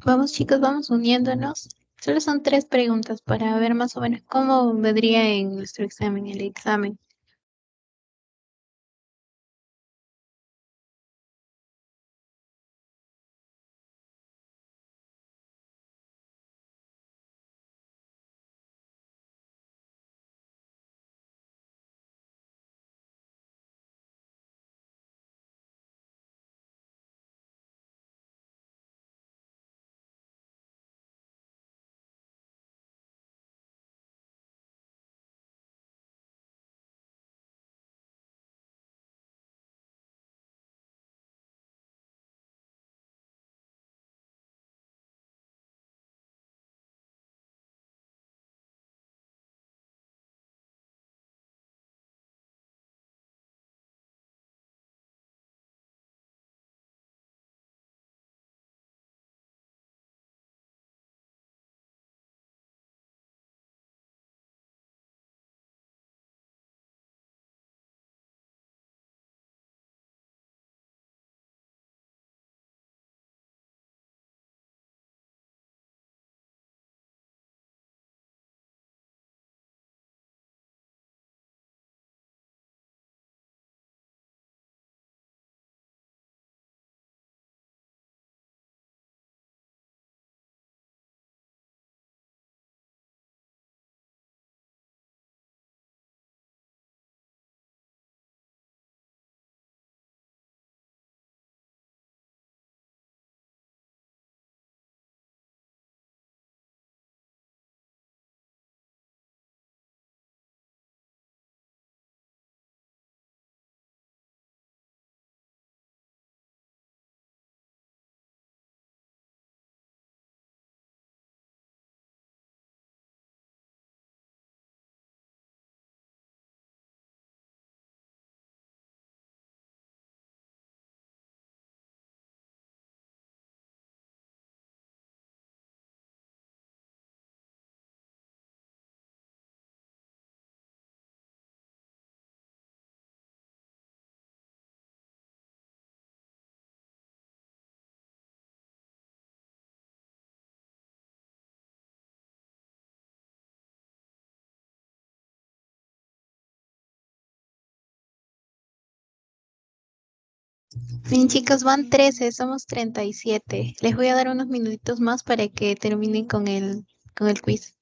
Vamos chicos, vamos uniéndonos. Solo son tres preguntas para ver más o menos cómo vendría en nuestro examen, el examen. Bien chicos, van 13, somos 37. Les voy a dar unos minutitos más para que terminen con el quiz.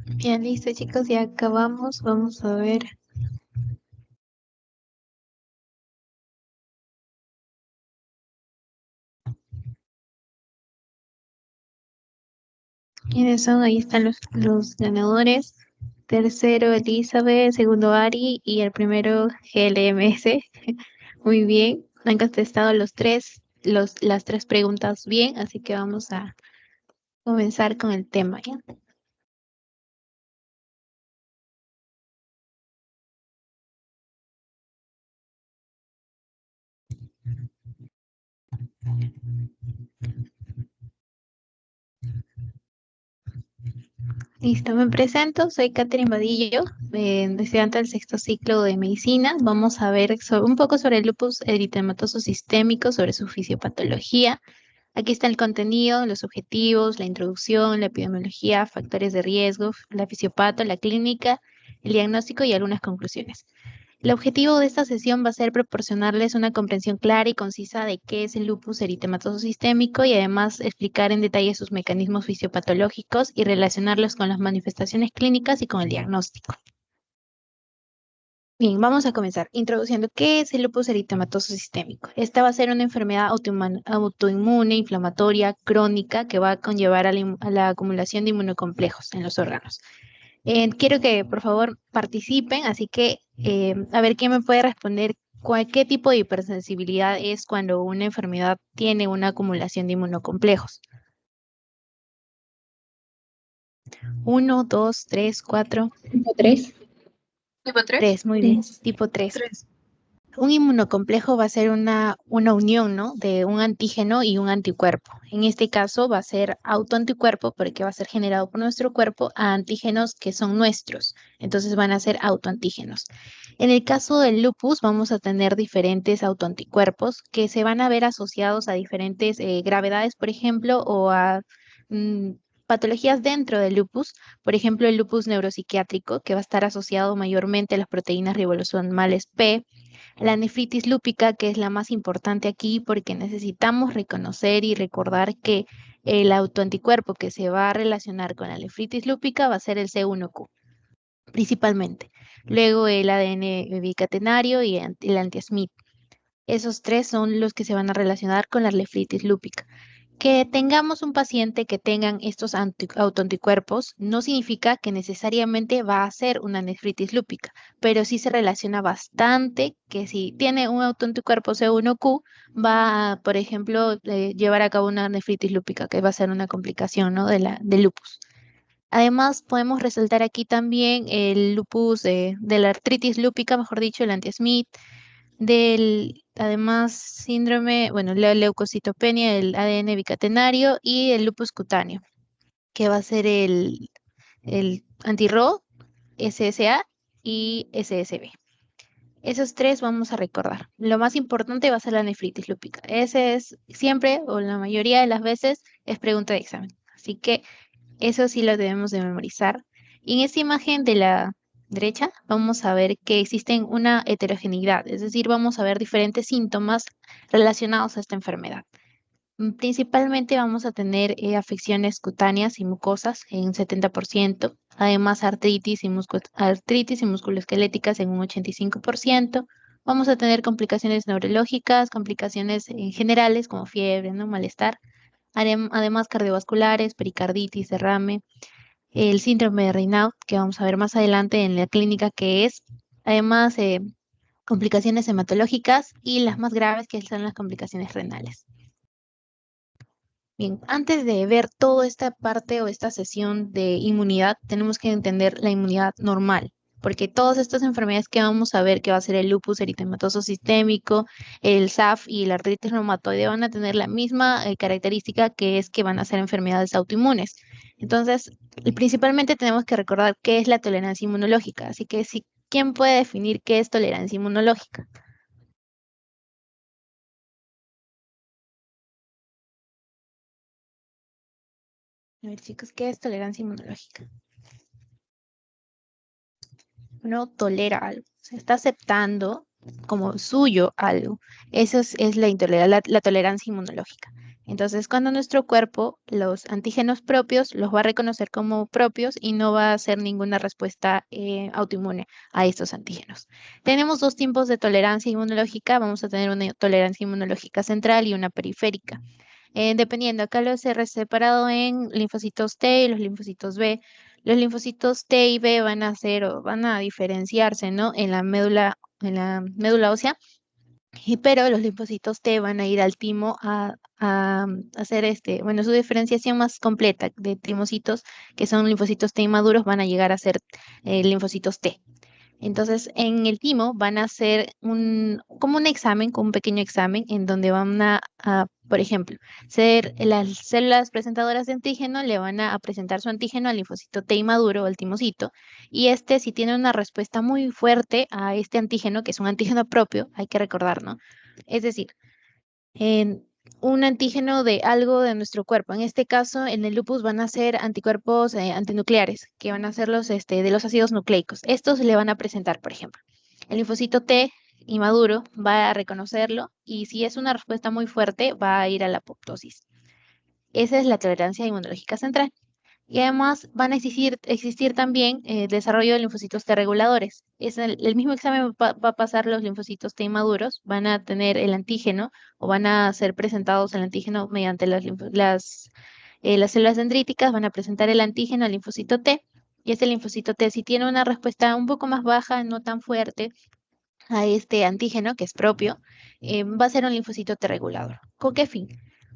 Bien, listo, chicos, ya acabamos. Vamos a ver quiénes son. Ahí están los ganadores. Tercero, Elizabeth. Segundo, Ari. Y el primero, GLMS. Muy bien. Han contestado las tres preguntas bien, así que vamos a comenzar con el tema, ¿ya? Listo, me presento, soy Catherine Vadillo, estudiante del sexto ciclo de medicina. Vamos a ver un poco sobre el lupus eritematoso sistémico, sobre su fisiopatología. Aquí está el contenido, los objetivos, la introducción, la epidemiología, factores de riesgo, la fisiopato, la clínica, el diagnóstico y algunas conclusiones. El objetivo de esta sesión va a ser proporcionarles una comprensión clara y concisa de qué es el lupus eritematoso sistémico y además explicar en detalle sus mecanismos fisiopatológicos y relacionarlos con las manifestaciones clínicas y con el diagnóstico. Bien, vamos a comenzar introduciendo qué es el lupus eritematoso sistémico. Esta va a ser una enfermedad autoinmune, inflamatoria, crónica, que va a conllevar a la acumulación de inmunocomplejos en los órganos. Quiero que por favor participen, así que a ver quién me puede responder qué tipo de hipersensibilidad es cuando una enfermedad tiene una acumulación de inmunocomplejos. Uno, dos, tres, cuatro. Tipo 3. ¿Tipo 3? Tres, muy bien. Tipo 3. Un inmunocomplejo va a ser una unión, ¿no? De un antígeno y un anticuerpo. En este caso va a ser autoanticuerpo porque va a ser generado por nuestro cuerpo a antígenos que son nuestros. Entonces van a ser autoantígenos. En el caso del lupus vamos a tener diferentes autoanticuerpos que se van a ver asociados a diferentes gravedades, por ejemplo, o a mm, patologías dentro del lupus. Por ejemplo, el lupus neuropsiquiátrico, que va a estar asociado mayormente a las proteínas ribosomales P, la nefritis lúpica, que es la más importante aquí porque necesitamos reconocer y recordar que el autoanticuerpo que se va a relacionar con la nefritis lúpica va a ser el C1Q, principalmente. Luego el ADN bicatenario y el anti-Smith. Esos tres son los que se van a relacionar con la nefritis lúpica. Que tengamos un paciente que tengan estos autoanticuerpos no significa que necesariamente va a ser una nefritis lúpica, pero sí se relaciona bastante que si tiene un autoanticuerpo C1Q, va a, por ejemplo, llevar a cabo una nefritis lúpica, que va a ser una complicación, ¿no? del lupus. Además, podemos resaltar aquí también el lupus de la artritis lúpica, mejor dicho, el anti-Smith, además, síndrome, bueno, la leucocitopenia, el ADN bicatenario y el lupus cutáneo, que va a ser el anti-RO, SSA y SSB. Esos tres vamos a recordar. Lo más importante va a ser la nefritis lúpica. Ese es siempre, o la mayoría de las veces, es pregunta de examen. Así que eso sí lo debemos de memorizar. Y en esta imagen de la derecha vamos a ver que existen una heterogeneidad, es decir, vamos a ver diferentes síntomas relacionados a esta enfermedad. Principalmente vamos a tener afecciones cutáneas y mucosas en un 70%, además artritis y musculoesqueléticas en un 85%. Vamos a tener complicaciones neurológicas, complicaciones generales como fiebre, ¿no? Malestar, además cardiovasculares, pericarditis, derrame, el síndrome de Raynaud, que vamos a ver más adelante en la clínica que es, además complicaciones hematológicas y las más graves que son las complicaciones renales. Bien, antes de ver toda esta parte o esta sesión de inmunidad, tenemos que entender la inmunidad normal, porque todas estas enfermedades que vamos a ver, que va a ser el lupus eritematoso sistémico, el SAF y la artritis reumatoide, van a tener la misma característica, que es que van a ser enfermedades autoinmunes. Entonces, principalmente tenemos que recordar qué es la tolerancia inmunológica. Así que, ¿quién puede definir qué es tolerancia inmunológica? A ver, chicos, ¿qué es tolerancia inmunológica? Uno tolera algo, se está aceptando como suyo algo. Eso es la tolerancia inmunológica. Entonces, cuando nuestro cuerpo los antígenos propios los va a reconocer como propios y no va a hacer ninguna respuesta autoinmune a estos antígenos. Tenemos dos tipos de tolerancia inmunológica. Vamos a tener una tolerancia inmunológica central y una periférica. Dependiendo, acá los he separado en linfocitos T y los linfocitos B. Los linfocitos T y B van a hacer o van a diferenciarse, ¿no? En la médula ósea, pero los linfocitos T van a ir al timo a hacer bueno, su diferenciación más completa de timocitos, que son linfocitos T inmaduros, van a llegar a ser linfocitos T. Entonces, en el timo van a hacer como un examen, como un pequeño examen, en donde van por ejemplo, las células presentadoras de antígeno le van a presentar su antígeno al linfocito T inmaduro o al timocito, y si tiene una respuesta muy fuerte a este antígeno, que es un antígeno propio, hay que recordar, ¿no? Es decir, en un antígeno de algo de nuestro cuerpo. En este caso, en el lupus van a ser anticuerpos antinucleares, que van a ser los de los ácidos nucleicos. Estos le van a presentar, por ejemplo, el linfocito T inmaduro va a reconocerlo y si es una respuesta muy fuerte, va a ir a la apoptosis. Esa es la tolerancia inmunológica central. Y además van a existir también desarrollo de linfocitos T reguladores. Es el mismo examen va a pasar los linfocitos T inmaduros, van a tener el antígeno o van a ser presentados el antígeno mediante las células dendríticas, van a presentar el antígeno al linfocito T. Y este linfocito T, si tiene una respuesta un poco más baja, no tan fuerte a este antígeno, que es propio, va a ser un linfocito T regulador. ¿Con qué fin?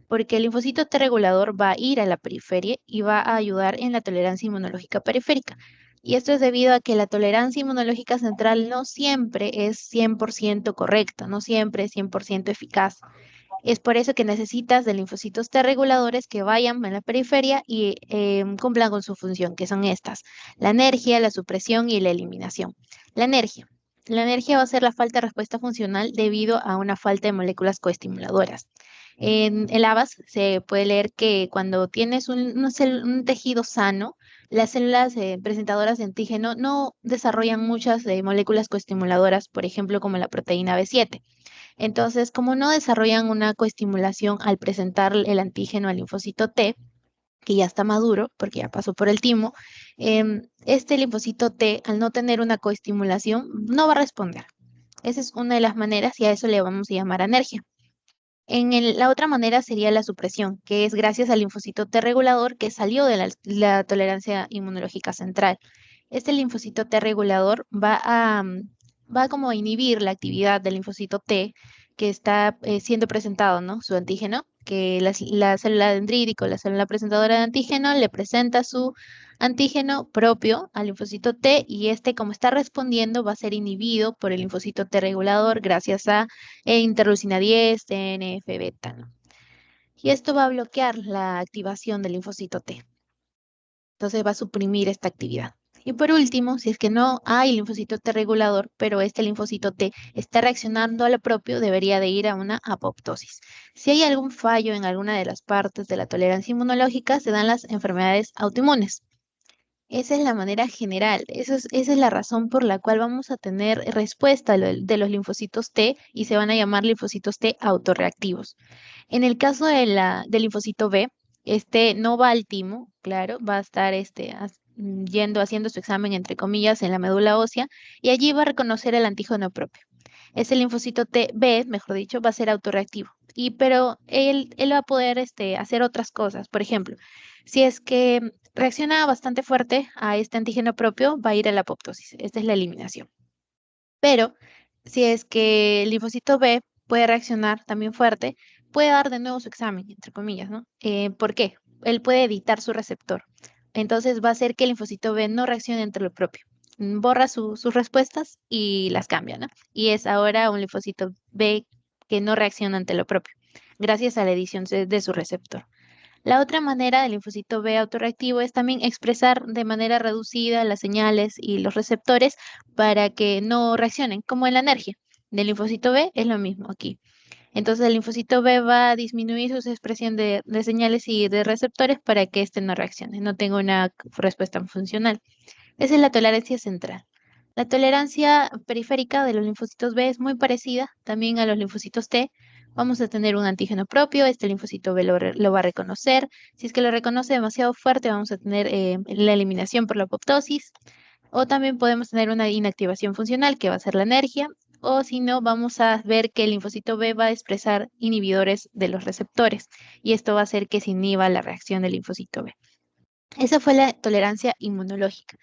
Porque el linfocito T regulador va a ir a la periferia y va a ayudar en la tolerancia inmunológica periférica. Y esto es debido a que la tolerancia inmunológica central no siempre es 100% correcta, no siempre es 100% eficaz. Es por eso que necesitas de linfocitos T reguladores que vayan en la periferia y cumplan con su función, que son estas: la energía, la supresión y la eliminación. La energía. La energía va a ser la falta de respuesta funcional debido a una falta de moléculas coestimuladoras. En el ABAS se puede leer que cuando tienes un tejido sano, las células presentadoras de antígeno no desarrollan muchas moléculas coestimuladoras, por ejemplo, como la proteína B7. Entonces, como no desarrollan una coestimulación al presentar el antígeno al linfocito T, que ya está maduro, porque ya pasó por el timo, este linfocito T, al no tener una coestimulación, no va a responder. Esa es una de las maneras y a eso le vamos a llamar anergia. La otra manera sería la supresión, que es gracias al linfocito T regulador que salió de la tolerancia inmunológica central. Este linfocito T regulador va como a inhibir la actividad del linfocito T que está siendo presentado, ¿no? Su antígeno, que la célula dendrítica o la célula presentadora de antígeno le presenta su antígeno propio al linfocito T y como está respondiendo, va a ser inhibido por el linfocito T regulador gracias a interleucina 10, TNF-beta, ¿no? Y esto va a bloquear la activación del linfocito T. Entonces va a suprimir esta actividad. Y por último, si es que no hay linfocito T regulador, pero este linfocito T está reaccionando a lo propio, debería de ir a una apoptosis. Si hay algún fallo en alguna de las partes de la tolerancia inmunológica, se dan las enfermedades autoinmunes. Esa es la manera general, esa es la razón por la cual vamos a tener respuesta de los linfocitos T y se van a llamar linfocitos T autorreactivos. En el caso del linfocito B, este no va al timo, claro, va a estar haciendo su examen, entre comillas, en la médula ósea y allí va a reconocer el antígeno propio. Ese linfocito T B, mejor dicho, va a ser autorreactivo. Pero él va a poder hacer otras cosas. Por ejemplo, si es que reacciona bastante fuerte a este antígeno propio, va a ir a la apoptosis. Esta es la eliminación. Pero si es que el linfocito B puede reaccionar también fuerte, puede dar de nuevo su examen, entre comillas, ¿no? ¿Por qué? Él puede editar su receptor. Entonces va a hacer que el linfocito B no reaccione entre lo propio. Borra sus respuestas y las cambia, ¿no? Y es ahora un linfocito B que no reacciona ante lo propio, gracias a la edición de su receptor. La otra manera del linfocito B autorreactivo es también expresar de manera reducida las señales y los receptores para que no reaccionen, como en la energía del linfocito B es lo mismo aquí. Entonces el linfocito B va a disminuir su expresión de señales y de receptores para que éste no reaccione, no tenga una respuesta funcional. Esa es la tolerancia central. La tolerancia periférica de los linfocitos B es muy parecida también a los linfocitos T, Vamos a tener un antígeno propio, este linfocito B lo va a reconocer. Si es que lo reconoce demasiado fuerte, vamos a tener la eliminación por la apoptosis. O también podemos tener una inactivación funcional, que va a ser la energía. O si no, vamos a ver que el linfocito B va a expresar inhibidores de los receptores. Y esto va a hacer que se inhiba la reacción del linfocito B. Esa fue la tolerancia inmunológica.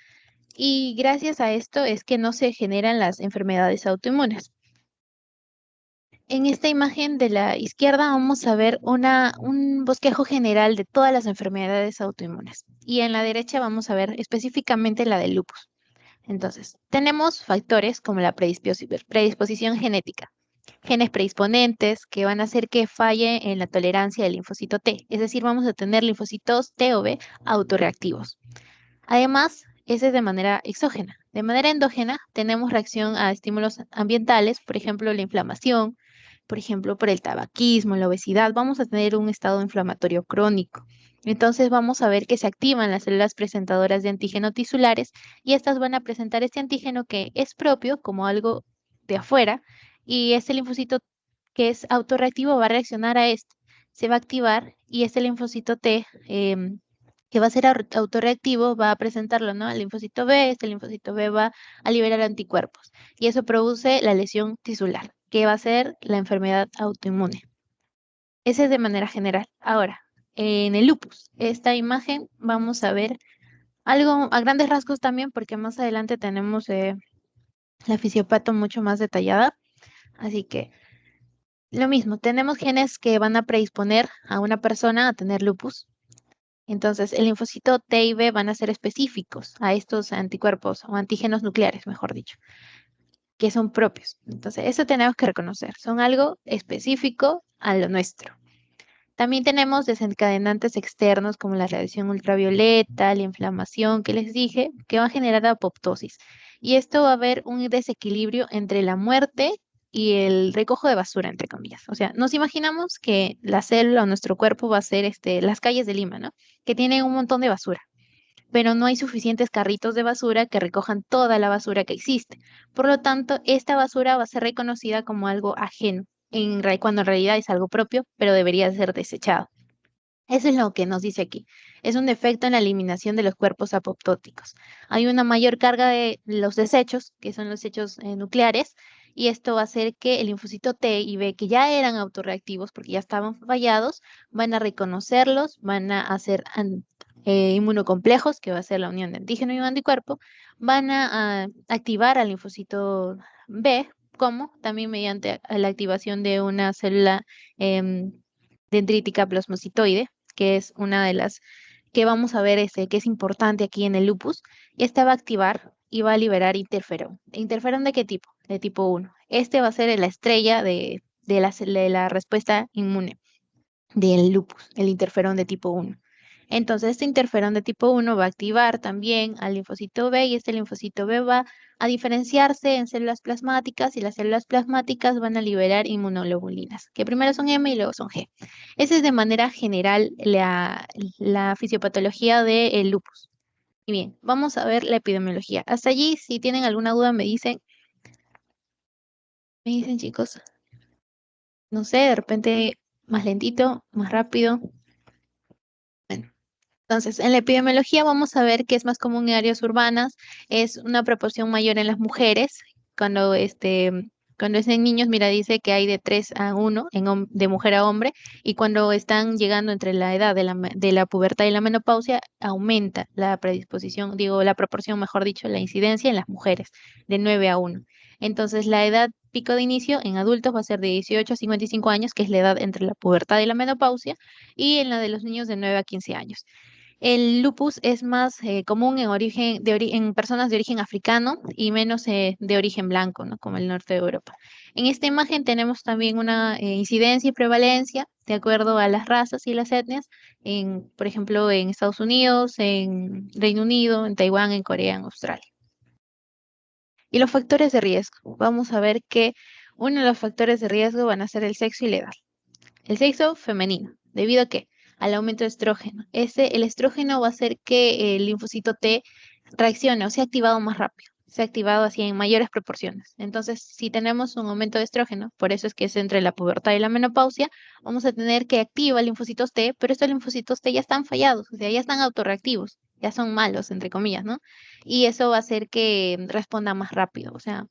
Y gracias a esto es que no se generan las enfermedades autoinmunes. En esta imagen de la izquierda vamos a ver un bosquejo general de todas las enfermedades autoinmunes. Y en la derecha vamos a ver específicamente la del lupus. Entonces, tenemos factores como la predisposición genética, genes predisponentes que van a hacer que falle en la tolerancia del linfocito T. Es decir, vamos a tener linfocitos T o B autorreactivos. Además, ese es de manera exógena. De manera endógena, tenemos reacción a estímulos ambientales, por ejemplo, la inflamación, por ejemplo, por el tabaquismo, la obesidad, vamos a tener un estado inflamatorio crónico. Entonces vamos a ver que se activan las células presentadoras de antígeno tisulares y estas van a presentar este antígeno que es propio como algo de afuera y este linfocito que es autorreactivo va a reaccionar a este, se va a activar y este linfocito T que va a ser autorreactivo va a presentarlo, ¿no? Al linfocito B, este linfocito B va a liberar anticuerpos y eso produce la lesión tisular, que va a ser la enfermedad autoinmune. Ese es de manera general. Ahora, en el lupus, esta imagen vamos a ver algo a grandes rasgos también, porque más adelante tenemos la fisiopato mucho más detallada. Así que lo mismo, tenemos genes que van a predisponer a una persona a tener lupus. Entonces, el linfocito T y B van a ser específicos a estos anticuerpos o antígenos nucleares, mejor dicho, que son propios. Entonces, eso tenemos que reconocer. Son algo específico a lo nuestro. También tenemos desencadenantes externos como la radiación ultravioleta, la inflamación que les dije, que va a generar apoptosis. Y esto va a haber un desequilibrio entre la muerte y el recojo de basura, entre comillas. O sea, nos imaginamos que la célula o nuestro cuerpo va a ser las calles de Lima, ¿no? Que tienen un montón de basura, pero no hay suficientes carritos de basura que recojan toda la basura que existe. Por lo tanto, esta basura va a ser reconocida como algo ajeno, cuando en realidad es algo propio, pero debería ser desechado. Eso es lo que nos dice aquí. Es un defecto en la eliminación de los cuerpos apoptóticos. Hay una mayor carga de los desechos, que son los desechos nucleares, y esto va a hacer que el linfocito T y B, que ya eran autorreactivos porque ya estaban fallados, van a reconocerlos, van a hacer inmunocomplejos, que va a ser la unión de antígeno y un anticuerpo, van a activar al linfocito B, como también mediante la activación de una célula dendrítica plasmocitoide, que es una de las que vamos a ver que es importante aquí en el lupus. Esta va a activar y va a liberar interferón. ¿Interferón de qué tipo? De tipo 1. Este va a ser la estrella de la respuesta inmune del lupus, el interferón de tipo 1. Entonces, este interferón de tipo 1 va a activar también al linfocito B y este linfocito B va a diferenciarse en células plasmáticas y las células plasmáticas van a liberar inmunoglobulinas, que primero son M y luego son G. Esa es de manera general la fisiopatología del lupus. Y bien, vamos a ver la epidemiología. Hasta allí, si tienen alguna duda, me dicen chicos, no sé, de repente más lentito, más rápido. Bueno. Entonces, en la epidemiología vamos a ver que es más común en áreas urbanas, es una proporción mayor en las mujeres. Cuando, cuando es en niños, mira, dice que hay de 3 a 1 de mujer a hombre, y cuando están llegando entre la edad de la pubertad y la menopausia, aumenta la predisposición, digo, la proporción, mejor dicho, la incidencia en las mujeres, de 9 a 1. Entonces, la edad pico de inicio en adultos va a ser de 18 a 55 años, que es la edad entre la pubertad y la menopausia, y en la de los niños de 9 a 15 años. El lupus es más común en personas de origen africano y menos de origen blanco, ¿no? Como el norte de Europa. En esta imagen tenemos también una incidencia y prevalencia de acuerdo a las razas y las etnias, por ejemplo, en Estados Unidos, en Reino Unido, en Taiwán, en Corea, en Australia. Y los factores de riesgo. Vamos a ver que uno de los factores de riesgo van a ser el sexo y la edad. El sexo femenino, ¿debido a qué? Al aumento de estrógeno. El estrógeno va a hacer que el linfocito T reaccione o sea activado más rápido. se ha activado así en mayores proporciones. Entonces, si tenemos un aumento de estrógeno, por eso es que es entre la pubertad y la menopausia, vamos a tener que activa linfocitos T, pero estos linfocitos T ya están fallados, o sea, ya están autorreactivos, ya son malos, entre comillas, ¿no? Y eso va a hacer que responda más rápido, o sea,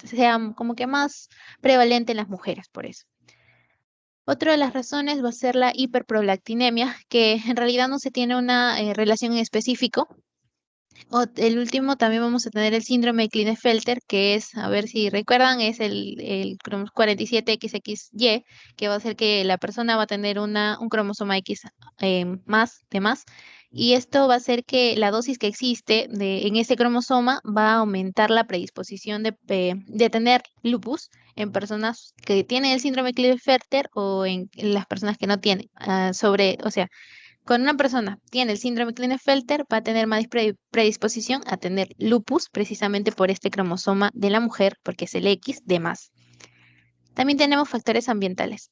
sea como que más prevalente en las mujeres, por eso. Otra de las razones va a ser la hiperprolactinemia, que en realidad no se tiene una relación en específico. El último también vamos a tener el síndrome de Klinefelter, que es, a ver si recuerdan, es el 47XXY, que va a hacer que la persona va a tener un cromosoma X más, de más. Y esto va a hacer que la dosis que existe en ese cromosoma va a aumentar la predisposición de tener lupus en personas que tienen el síndrome de Klinefelter o en las personas que no tienen. O sea, cuando una persona tiene el síndrome Klinefelter, va a tener más predisposición a tener lupus, precisamente por este cromosoma de la mujer, porque es el X de más. También tenemos factores ambientales,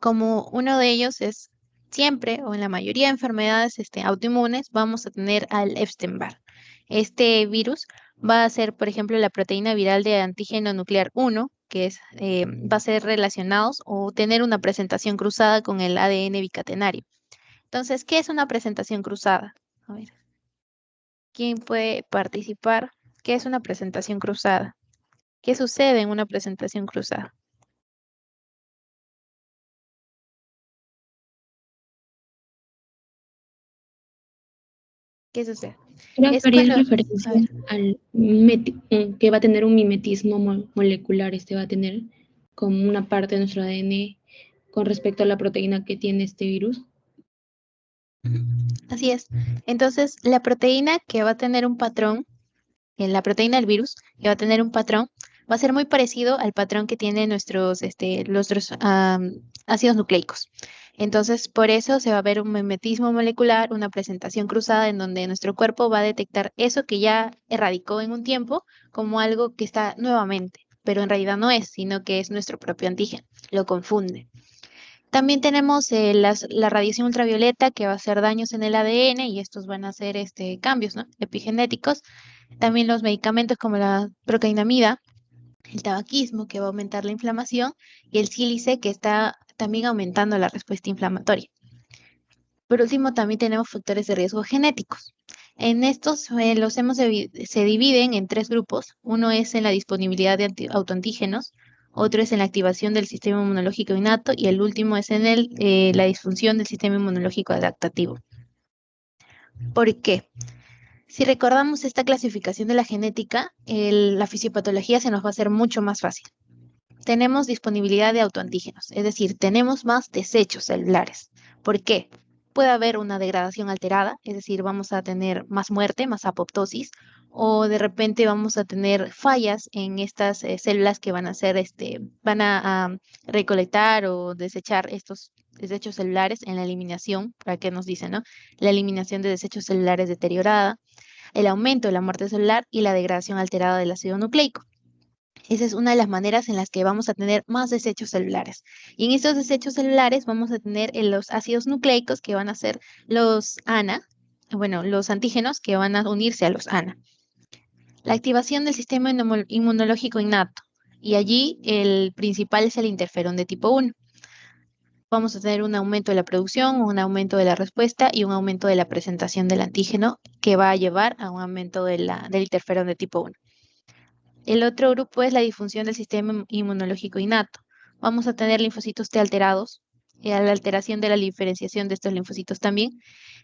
como uno de ellos es siempre o en la mayoría de enfermedades autoinmunes, vamos a tener al Epstein-Barr. Este virus va a ser, por ejemplo, la proteína viral de antígeno nuclear 1, que va a ser relacionados o tener una presentación cruzada con el ADN bicatenario. Entonces, ¿qué es una presentación cruzada? A ver, ¿quién puede participar? ¿Qué es una presentación cruzada? ¿Qué sucede en una presentación cruzada? ¿Qué sucede? Creo Es que harías cuando, referencia a ver, al que va a tener un mimetismo molecular, va a tener como una parte de nuestro ADN con respecto a la proteína que tiene este virus. así es. Entonces, la proteína que va a tener un patrón, la proteína del virus, que va a tener un patrón, va a ser muy parecido al patrón que tienen nuestros ácidos nucleicos. Entonces, por eso se va a ver un mimetismo molecular, una presentación cruzada en donde nuestro cuerpo va a detectar eso que ya erradicó en un tiempo como algo que está nuevamente, pero en realidad no es, sino que es nuestro propio antígeno. Lo confunde. También tenemos la radiación ultravioleta que va a hacer daños en el ADN y estos van a hacer cambios, ¿no? Epigenéticos. También los medicamentos como la procainamida, el tabaquismo que va a aumentar la inflamación y el sílice que está también aumentando la respuesta inflamatoria. Por último, también tenemos factores de riesgo genéticos. En estos se dividen en tres grupos. Uno es en la disponibilidad de autoantígenos, otro es en la activación del sistema inmunológico innato y el último es en la disfunción del sistema inmunológico adaptativo. ¿Por qué? Si recordamos esta clasificación de la genética, la fisiopatología se nos va a hacer mucho más fácil. Tenemos disponibilidad de autoantígenos, es decir, tenemos más desechos celulares. ¿Por qué? Puede haber una degradación alterada, es decir, vamos a tener más muerte, más apoptosis, o de repente vamos a tener fallas en estas células que van a van a recolectar o desechar estos desechos celulares en la eliminación, para que nos dicen, ¿no? La eliminación de desechos celulares deteriorada, el aumento de la muerte celular y la degradación alterada del ácido nucleico. Esa es una de las maneras en las que vamos a tener más desechos celulares. Y en estos desechos celulares vamos a tener los ácidos nucleicos que van a ser los ANA, bueno, los antígenos que van a unirse a los ANA. La activación del sistema inmunológico innato. Y allí el principal es el interferón de tipo 1. Vamos a tener un aumento de la producción, un aumento de la respuesta y un aumento de la presentación del antígeno que va a llevar a un aumento del interferón de tipo 1. El otro grupo es la disfunción del sistema inmunológico innato. Vamos a tener linfocitos T alterados, la alteración de la diferenciación de estos linfocitos también,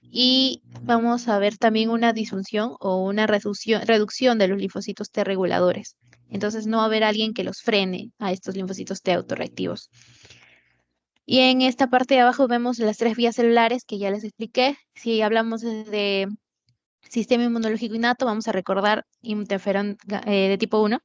y vamos a ver también una disfunción o una reducción de los linfocitos T reguladores. Entonces no va a haber alguien que los frene a estos linfocitos T autorreactivos. Y en esta parte de abajo vemos las tres vías celulares que ya les expliqué. Si hablamos de sistema inmunológico innato, vamos a recordar interferón de tipo 1.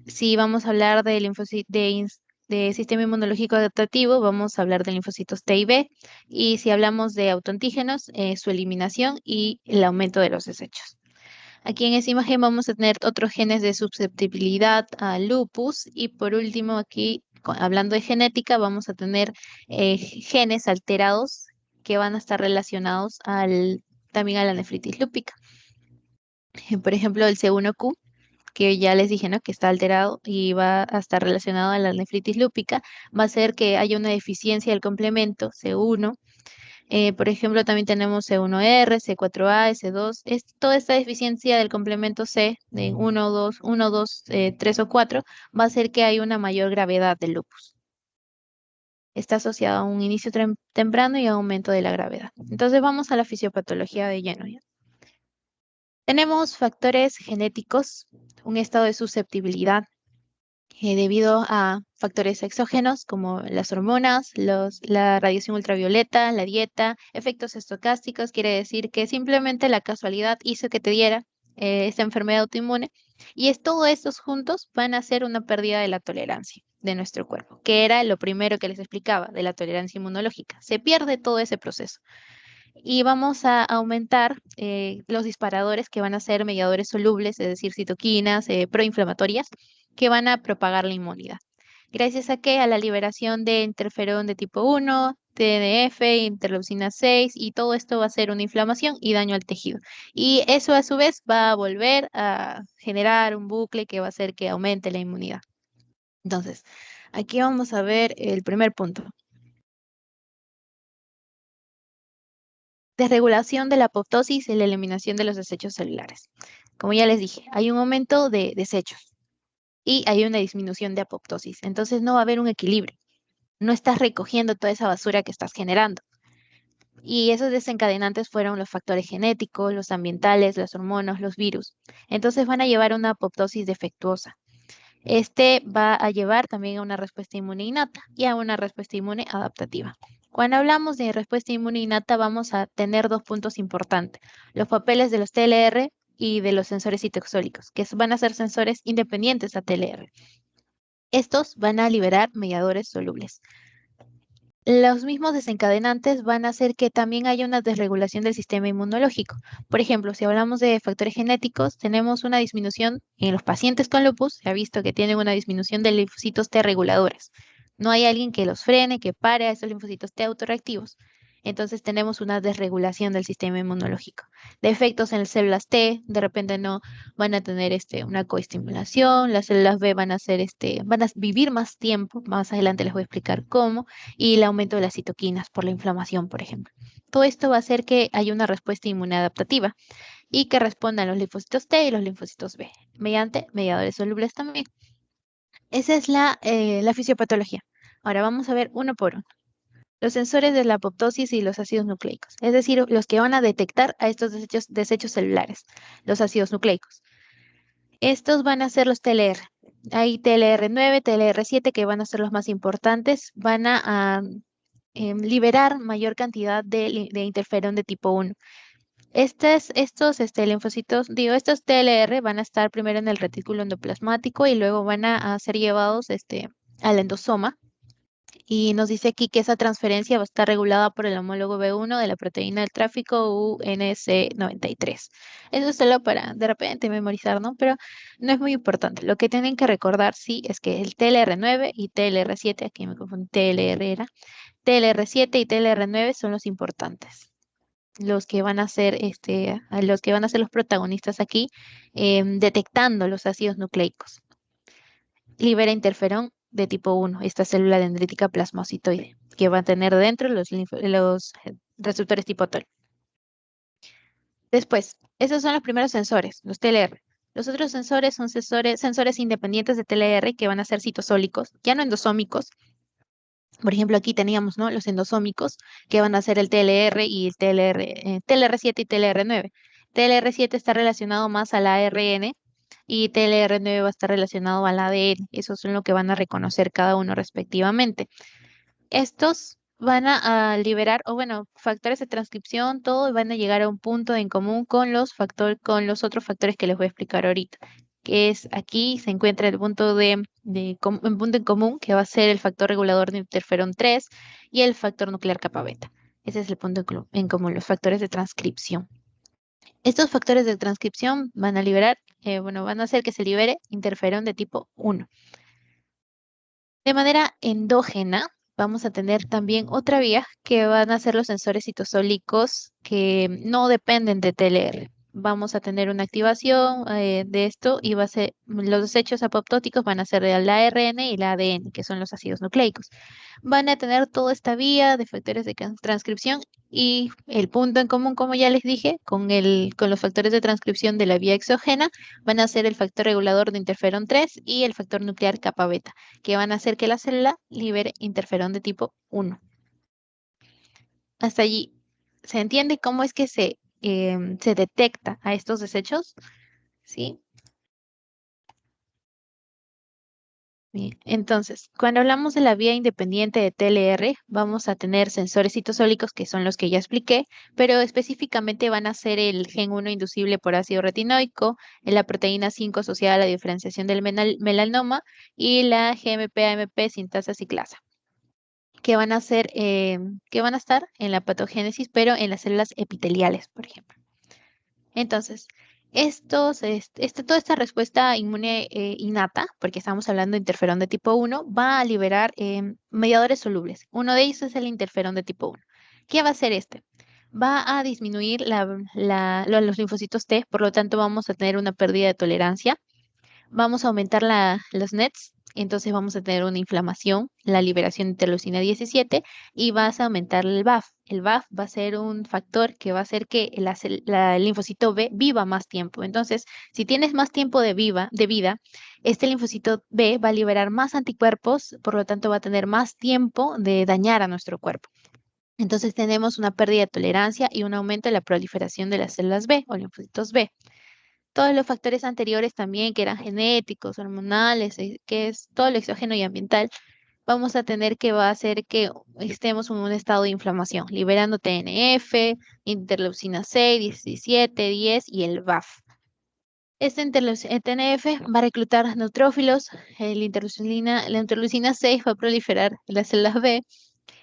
Si vamos a hablar de sistema inmunológico adaptativo, vamos a hablar de linfocitos T y B. Y si hablamos de autoantígenos, su eliminación y el aumento de los desechos. Aquí en esta imagen vamos a tener otros genes de susceptibilidad a lupus. Y por último, aquí, hablando de genética, vamos a tener genes alterados que van a estar relacionados también a la nefritis lúpica. Por ejemplo, el C1Q que ya les dije, ¿no? Que está alterado y va a estar relacionado a la nefritis lúpica, va a hacer que haya una deficiencia del complemento C1. Por ejemplo, también tenemos C1R, C4A, S2. Toda esta deficiencia del complemento C de 1, 2, 3 o 4 va a hacer que haya una mayor gravedad del lupus. Está asociado a un inicio temprano y aumento de la gravedad. Entonces vamos a la fisiopatología de lleno, ¿ya? Tenemos factores genéticos, un estado de susceptibilidad debido a factores exógenos como las hormonas, la radiación ultravioleta, la dieta, efectos estocásticos, quiere decir que simplemente la casualidad hizo que te diera esta enfermedad autoinmune y todos estos juntos van a hacer una pérdida de la tolerancia de nuestro cuerpo, que era lo primero que les explicaba de la tolerancia inmunológica. Se pierde todo ese proceso y vamos a aumentar los disparadores que van a ser mediadores solubles, es decir, citoquinas proinflamatorias, que van a propagar la inmunidad. Gracias a que a la liberación de interferón de tipo 1, TNF, interleucina 6 y todo esto va a ser una inflamación y daño al tejido. Y eso a su vez va a volver a generar un bucle que va a hacer que aumente la inmunidad. Entonces, aquí vamos a ver el primer punto. Desregulación de la apoptosis y la eliminación de los desechos celulares. Como ya les dije, hay un aumento de desechos y hay una disminución de apoptosis. Entonces no va a haber un equilibrio. No estás recogiendo toda esa basura que estás generando. Y esos desencadenantes fueron los factores genéticos, los ambientales, las hormonas, los virus. Entonces van a llevar a una apoptosis defectuosa. Este va a llevar también a una respuesta inmune innata y a una respuesta inmune adaptativa. Cuando hablamos de respuesta inmune innata, vamos a tener dos puntos importantes: los papeles de los TLR y de los sensores citoxólicos, que van a ser sensores independientes a TLR. Estos van a liberar mediadores solubles. Los mismos desencadenantes van a hacer que también haya una desregulación del sistema inmunológico. Por ejemplo, si hablamos de factores genéticos, tenemos una disminución en los pacientes con lupus, se ha visto que tienen una disminución de linfocitos T reguladores. No hay alguien que los frene, que pare a esos linfocitos T autorreactivos. Entonces tenemos una desregulación del sistema inmunológico. Defectos en las células T, de repente no van a tener una coestimulación, las células B van a van a vivir más tiempo, más adelante les voy a explicar cómo, y el aumento de las citoquinas por la inflamación, por ejemplo. Todo esto va a hacer que haya una respuesta inmune adaptativa y que respondan los linfocitos T y los linfocitos B, mediante mediadores solubles también. Esa es la fisiopatología. Ahora vamos a ver uno por uno. Los sensores de la apoptosis y los ácidos nucleicos, es decir, los que van a detectar a estos desechos celulares, los ácidos nucleicos. Estos van a ser los TLR. Hay TLR9, TLR7 que van a ser los más importantes. Van a liberar mayor cantidad de interferón de tipo 1. Estos linfocitos, estos TLR van a estar primero en el retículo endoplasmático y luego van a ser llevados al endosoma. Y nos dice aquí que esa transferencia va a estar regulada por el homólogo B1 de la proteína del tráfico UNC93. Eso es solo para de repente memorizar, ¿no? Pero no es muy importante. Lo que tienen que recordar, sí, es que el TLR9 y TLR7, aquí me confundí, TLR era, TLR7 y TLR9 son los importantes. Los que van a ser, los protagonistas aquí, detectando los ácidos nucleicos. Libera interferón de tipo 1, esta célula dendrítica plasmocitoide, que va a tener dentro los receptores tipo TOL. Después, esos son los primeros sensores, los TLR. Los otros sensores son sensores independientes de TLR que van a ser citosólicos, ya no endosómicos. Por ejemplo, aquí teníamos, ¿no?, los endosómicos, que van a ser el TLR y el TLR7 y TLR9. TLR7 está relacionado más al ARN y TLR9 va a estar relacionado al ADN. Eso es lo que van a reconocer cada uno respectivamente. Estos van a liberar, factores de transcripción, todo, van a llegar a un punto en común con los otros factores que les voy a explicar ahorita, que es aquí se encuentra el punto punto en común, que va a ser el factor regulador de interferón 3 y el factor nuclear kappa beta. Ese es el punto en común, los factores de transcripción. Estos factores de transcripción van a liberar, van a hacer que se libere interferón de tipo 1. De manera endógena, vamos a tener también otra vía que van a ser los sensores citosólicos que no dependen de TLR. vamos a tener una activación de esto y va a ser, los desechos apoptóticos van a ser la ARN y la ADN, que son los ácidos nucleicos. Van a tener toda esta vía de factores de transcripción y el punto en común, como ya les dije, con los factores de transcripción de la vía exógena, van a ser el factor regulador de interferón 3 y el factor nuclear kappa beta, que van a hacer que la célula libere interferón de tipo 1. Hasta allí, ¿se entiende cómo es que se detecta a estos desechos? ¿Sí? Bien, entonces, cuando hablamos de la vía independiente de TLR, vamos a tener sensores citosólicos que son los que ya expliqué, pero específicamente van a ser el gen 1 inducible por ácido retinoico, la proteína 5 asociada a la diferenciación del melanoma y la GMP-AMP sintasa ciclasa, que van a ser, que van a estar en la patogénesis, pero en las células epiteliales, por ejemplo. Entonces, toda esta respuesta inmune innata, porque estamos hablando de interferón de tipo 1, va a liberar mediadores solubles. Uno de ellos es el interferón de tipo 1. ¿Qué va a hacer este? Va a disminuir los linfocitos T, por lo tanto vamos a tener una pérdida de tolerancia. Vamos a aumentar los NETs, entonces vamos a tener una inflamación, la liberación de interleucina 17 y vas a aumentar el BAF. El BAF va a ser un factor que va a hacer que el linfocito B viva más tiempo. Entonces, si tienes más tiempo de vida, este linfocito B va a liberar más anticuerpos, por lo tanto va a tener más tiempo de dañar a nuestro cuerpo. Entonces tenemos una pérdida de tolerancia y un aumento de la proliferación de las células B o linfocitos B. Todos los factores anteriores también, que eran genéticos, hormonales, que es todo lo exógeno y ambiental, vamos a tener que va a hacer que estemos en un estado de inflamación, liberando TNF, interleucina 6, 17, 10 y el BAF. TNF va a reclutar neutrófilos, la interleucina 6 va a proliferar las células B,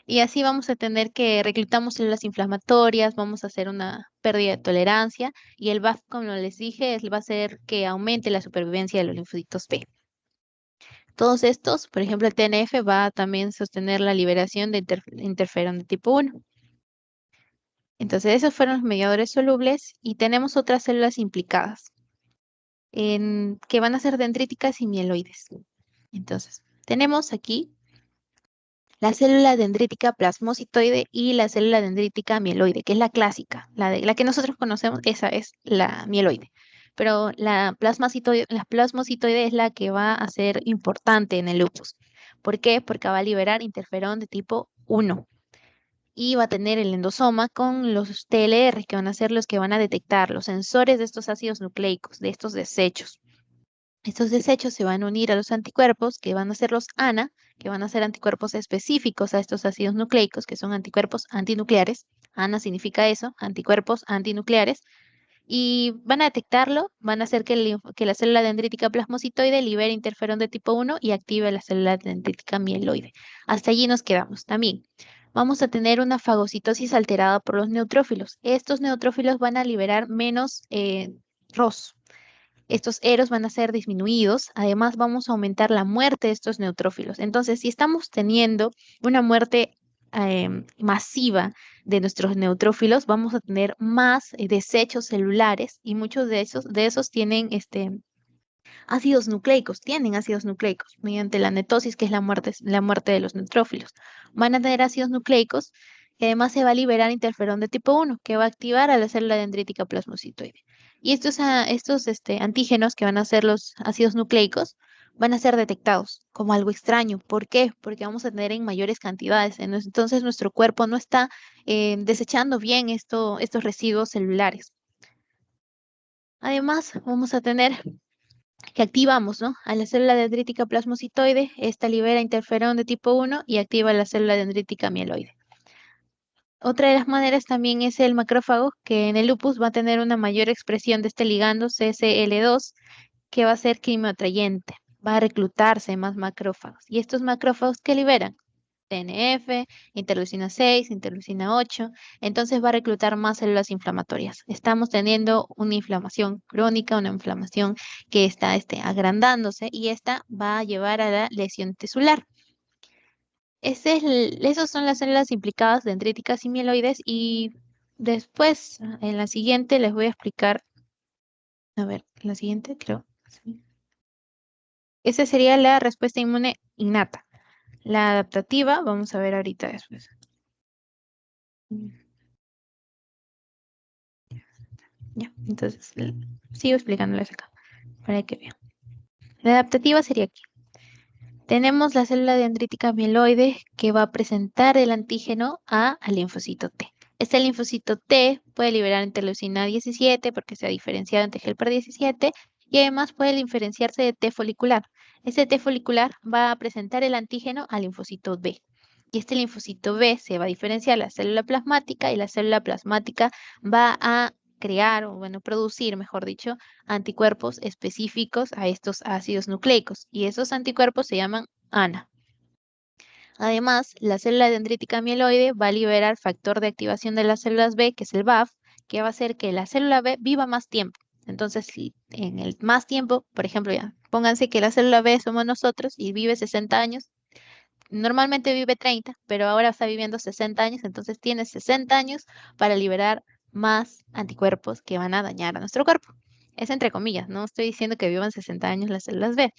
y así vamos a tener que reclutamos células inflamatorias, vamos a hacer una pérdida de tolerancia y el BAF, como les dije, va a hacer que aumente la supervivencia de los linfocitos B. Todos estos, por ejemplo, el TNF va a también sostener la liberación de interferón de tipo 1. Entonces, esos fueron los mediadores solubles y tenemos otras células implicadas que van a ser dendríticas y mieloides. Entonces, tenemos aquí la célula dendrítica plasmocitoide y la célula dendrítica mieloide, que es la clásica, la que nosotros conocemos, esa es la mieloide. Pero la plasmocitoide es la que va a ser importante en el lupus. ¿Por qué? Porque va a liberar interferón de tipo 1 y va a tener el endosoma con los TLR, que van a ser los que van a detectar los sensores de estos ácidos nucleicos, de estos desechos. Estos desechos se van a unir a los anticuerpos, que van a ser los ANA, que van a ser anticuerpos específicos a estos ácidos nucleicos, que son anticuerpos antinucleares. ANA significa eso, anticuerpos antinucleares. Y van a detectarlo, van a hacer que la célula dendrítica plasmocitoide libere interferón de tipo 1 y active la célula dendrítica mieloide. Hasta allí nos quedamos. También vamos a tener una fagocitosis alterada por los neutrófilos. Estos neutrófilos van a liberar menos ROS. Estos eros van a ser disminuidos. Además, vamos a aumentar la muerte de estos neutrófilos. Entonces, si estamos teniendo una muerte masiva de nuestros neutrófilos, vamos a tener más desechos celulares y muchos de esos tienen ácidos nucleicos mediante la netosis, que es la muerte de los neutrófilos. Van a tener ácidos nucleicos y además se va a liberar interferón de tipo 1, que va a activar a la célula dendrítica plasmocitoide. Y estos antígenos, que van a ser los ácidos nucleicos, van a ser detectados como algo extraño. ¿Por qué? Porque vamos a tener en mayores cantidades. Entonces nuestro cuerpo no está desechando bien estos residuos celulares. Además, vamos a tener que activamos, ¿no? A la célula dendrítica plasmocitoide, esta libera interferón de tipo 1 y activa la célula dendrítica mieloide. Otra de las maneras también es el macrófago, que en el lupus va a tener una mayor expresión de este ligando CSL2, que va a ser quimioatrayente, va a reclutarse más macrófagos. ¿Y estos macrófagos qué liberan? TNF, interleucina 6, interleucina 8, entonces va a reclutar más células inflamatorias. Estamos teniendo una inflamación crónica, una inflamación que está agrandándose y esta va a llevar a la lesión tisular. Esas son las células implicadas dendríticas y mieloides y después, en la siguiente, les voy a explicar A ver, la siguiente, creo. Sí. Esa sería la respuesta inmune innata. La adaptativa, vamos a ver ahorita después. Ya, entonces sigo explicándoles acá para que vean. La adaptativa sería aquí. Tenemos la célula dendrítica mieloide que va a presentar el antígeno al linfocito T. Este linfocito T puede liberar interleucina 17 porque se ha diferenciado ante helper 17 y además puede diferenciarse de T folicular. Este T folicular va a presentar el antígeno al linfocito B. Y este linfocito B se va a diferenciar la célula plasmática y la célula plasmática va a crear, o bueno, producir, mejor dicho, anticuerpos específicos a estos ácidos nucleicos. Y esos anticuerpos se llaman ANA. Además, la célula dendrítica mieloide va a liberar factor de activación de las células B, que es el BAF, que va a hacer que la célula B viva más tiempo. Entonces, si en el más tiempo, por ejemplo, ya, pónganse que la célula B somos nosotros y vive 60 años, normalmente vive 30, pero ahora está viviendo 60 años, entonces tiene 60 años para liberar más anticuerpos que van a dañar a nuestro cuerpo. Es entre comillas, no estoy diciendo que vivan 60 años las células B.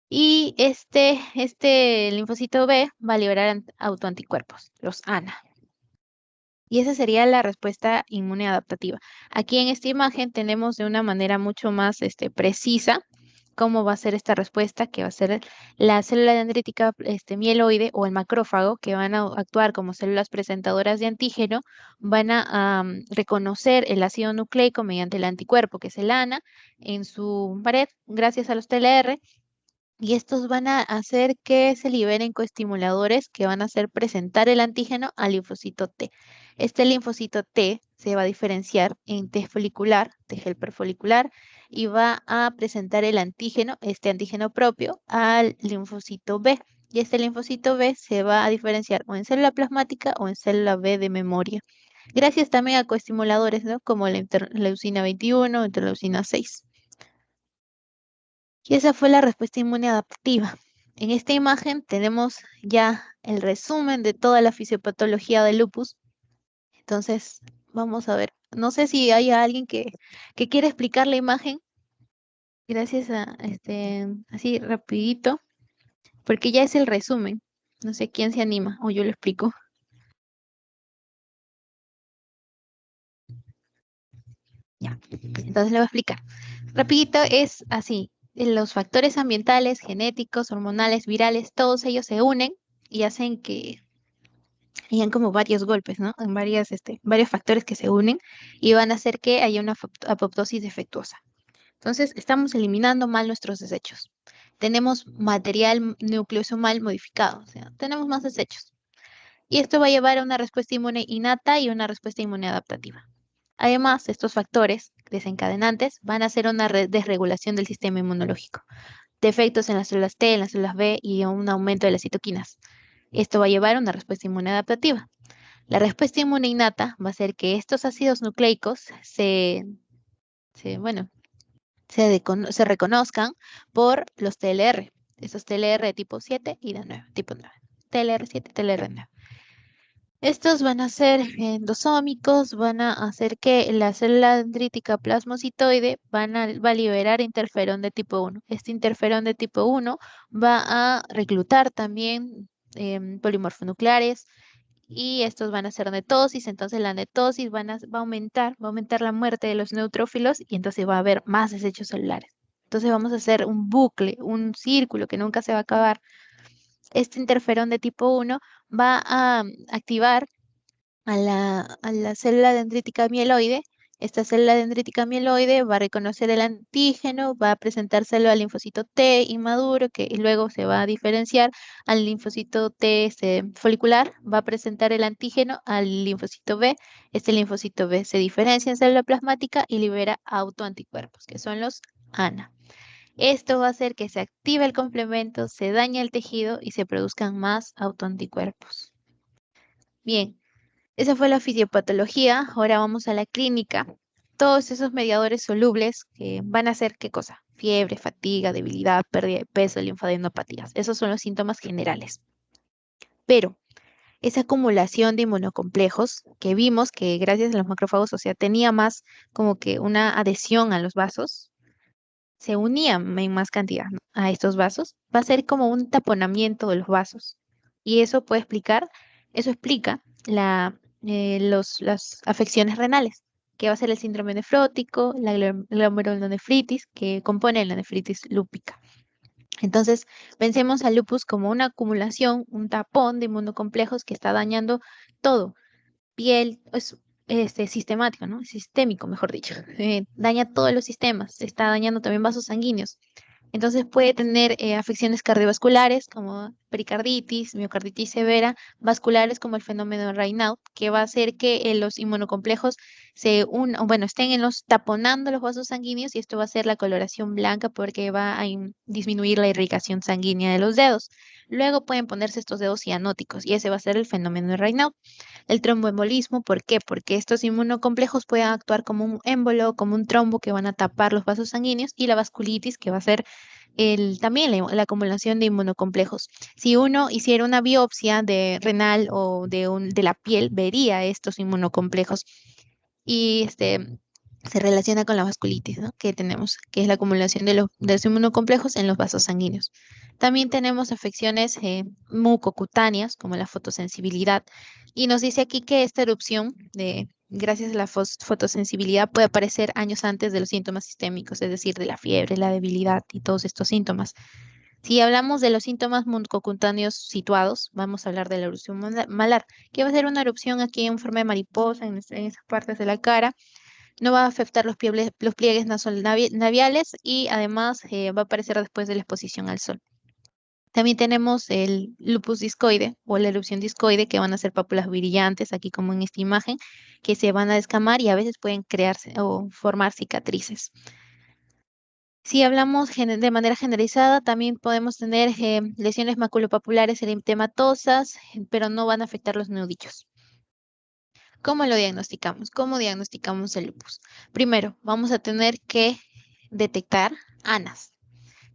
Y este linfocito B va a liberar autoanticuerpos, los ANA. Y esa sería la respuesta inmune adaptativa. Aquí en esta imagen tenemos de una manera mucho más precisa cómo va a ser esta respuesta, que va a ser la célula dendrítica mieloide o el macrófago, que van a actuar como células presentadoras de antígeno, van a reconocer el ácido nucleico mediante el anticuerpo, que es el ANA, en su pared, gracias a los TLR, y estos van a hacer que se liberen coestimuladores que van a hacer presentar el antígeno al linfocito T. Este linfocito T se va a diferenciar en T folicular, T helper folicular, y va a presentar el antígeno, este antígeno propio, al linfocito B. Y este linfocito B se va a diferenciar o en célula plasmática o en célula B de memoria. Gracias también a coestimuladores, ¿no? Como la interleucina 21, interleucina 6. Y esa fue la respuesta inmune adaptativa. En esta imagen tenemos ya el resumen de toda la fisiopatología del lupus. Entonces, vamos a ver. No sé si hay alguien que quiera explicar la imagen. Gracias a así rapidito, porque ya es el resumen. No sé quién se anima o yo lo explico. Ya, entonces le voy a explicar. Rapidito es así. Los factores ambientales, genéticos, hormonales, virales, todos ellos se unen y hacen que hayan como varios golpes, ¿no? En varios factores que se unen y van a hacer que haya una apoptosis defectuosa. Entonces, estamos eliminando mal nuestros desechos. Tenemos material nucleoso mal modificado, o sea, tenemos más desechos. Y esto va a llevar a una respuesta inmune innata y una respuesta inmune adaptativa. Además, estos factores desencadenantes van a hacer una desregulación del sistema inmunológico, defectos en las células T, en las células B y un aumento de las citoquinas. Esto va a llevar a una respuesta inmune adaptativa. La respuesta inmune innata va a ser que estos ácidos nucleicos bueno, se reconozcan por los TLR, esos TLR de tipo 7 y de 9, tipo 9. TLR7, TLR9. Estos van a ser endosómicos, van a hacer que la célula dendrítica plasmocitoide va a liberar interferón de tipo 1. Este interferón de tipo 1 va a reclutar también polimorfonucleares y estos van a ser netosis, entonces la netosis va a aumentar la muerte de los neutrófilos y entonces va a haber más desechos celulares. Entonces vamos a hacer un bucle, un círculo que nunca se va a acabar. Este interferón de tipo 1 va a activar a la célula dendrítica mieloide. Esta célula dendrítica mieloide va a reconocer el antígeno, va a presentárselo al linfocito T inmaduro, que luego se va a diferenciar al linfocito T folicular, va a presentar el antígeno al linfocito B. Este linfocito B se diferencia en célula plasmática y libera autoanticuerpos, que son los ANA. Esto va a hacer que se active el complemento, se dañe el tejido y se produzcan más autoanticuerpos. Bien, esa fue la fisiopatología. Ahora vamos a la clínica. Todos esos mediadores solubles que van a hacer ¿qué cosa? Fiebre, fatiga, debilidad, pérdida de peso, linfadenopatías. Esos son los síntomas generales. Pero esa acumulación de inmunocomplejos que vimos que gracias a los macrófagos, o sea, tenía más como que una adhesión a los vasos, se unían en más cantidad, ¿no?, a estos vasos, va a ser como un taponamiento de los vasos. Y eso puede explicar, eso explica las afecciones renales, que va a ser el síndrome nefrótico, la glomerulonefritis, que compone la nefritis lúpica. Entonces, pensemos al lupus como una acumulación, un tapón de inmunocomplejos que está dañando todo, piel, es sistemático, ¿no? Sistémico, mejor dicho. Daña todos los sistemas, está dañando también vasos sanguíneos. Entonces puede tener afecciones cardiovasculares como pericarditis, miocarditis severa, vasculares como el fenómeno de Raynaud, que va a hacer que los inmunocomplejos bueno, estén taponando los vasos sanguíneos y esto va a ser la coloración blanca porque va a disminuir la irrigación sanguínea de los dedos. Luego pueden ponerse estos dedos cianóticos y ese va a ser el fenómeno de Raynaud. El tromboembolismo, ¿por qué? Porque estos inmunocomplejos pueden actuar como un émbolo, como un trombo que van a tapar los vasos sanguíneos y la vasculitis, que va a ser también la acumulación de inmunocomplejos. Si uno hiciera una biopsia de renal o de la piel, vería estos inmunocomplejos y se relaciona con la vasculitis, ¿no?, que tenemos, que es la acumulación de los inmunocomplejos en los vasos sanguíneos. También tenemos afecciones mucocutáneas, como la fotosensibilidad, y nos dice aquí que esta erupción, gracias a la fotosensibilidad, puede aparecer años antes de los síntomas sistémicos, es decir, de la fiebre, la debilidad y todos estos síntomas. Si hablamos de los síntomas mucocutáneos situados, vamos a hablar de la erupción malar, que va a ser una erupción aquí en forma de mariposa en esas partes de la cara. No va a afectar los pliegues nasolabiales y además va a aparecer después de la exposición al sol. También tenemos el lupus discoide o la erupción discoide, que van a ser pápulas brillantes, aquí como en esta imagen, que se van a descamar y a veces pueden crearse o formar cicatrices. Si hablamos de manera generalizada, también podemos tener lesiones maculopapulares eritematosas, pero no van a afectar los nudillos. ¿Cómo lo diagnosticamos? ¿Cómo diagnosticamos el lupus? Primero, vamos a tener que detectar ANAs.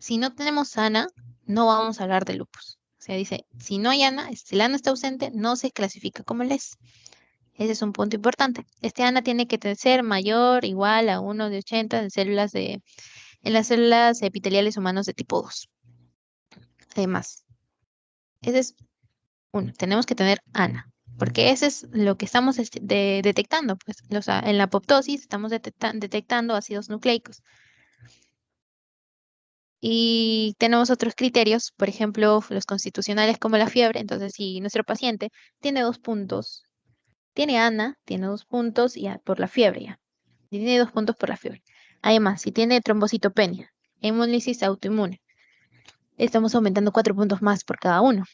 Si no tenemos ANA, no vamos a hablar de lupus. O sea, dice, si no hay ANA, si el ANA está ausente, no se clasifica como LES. Ese es un punto importante. Este ANA tiene que ser mayor, igual a 1 de 80 en las células epiteliales humanos de tipo 2. Además, ese es uno, tenemos que tener ANA, porque ese es lo que estamos detectando, pues, en la apoptosis estamos detectando ácidos nucleicos. Y tenemos otros criterios, por ejemplo, los constitucionales como la fiebre. Entonces, si nuestro paciente tiene 2 puntos, tiene ANA, tiene 2 puntos y por la fiebre ya. Tiene 2 puntos por la fiebre. Además, si tiene trombocitopenia, hemólisis autoinmune, estamos aumentando 4 puntos más por cada uno.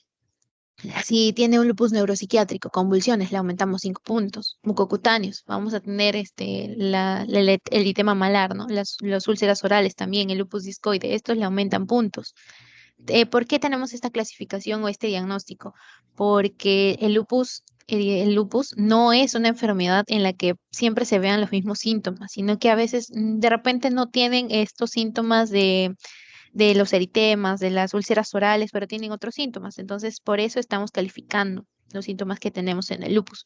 Si tiene un lupus neuropsiquiátrico, convulsiones, le aumentamos 5 puntos. Mucocutáneos, vamos a tener el eritema malar, ¿no? Las úlceras orales también, el lupus discoide, estos le aumentan puntos. ¿Por qué tenemos esta clasificación o este diagnóstico? Porque el lupus no es una enfermedad en la que siempre se vean los mismos síntomas, sino que a veces de repente no tienen estos síntomas de los eritemas, de las úlceras orales, pero tienen otros síntomas. Entonces, por eso estamos calificando los síntomas que tenemos en el lupus.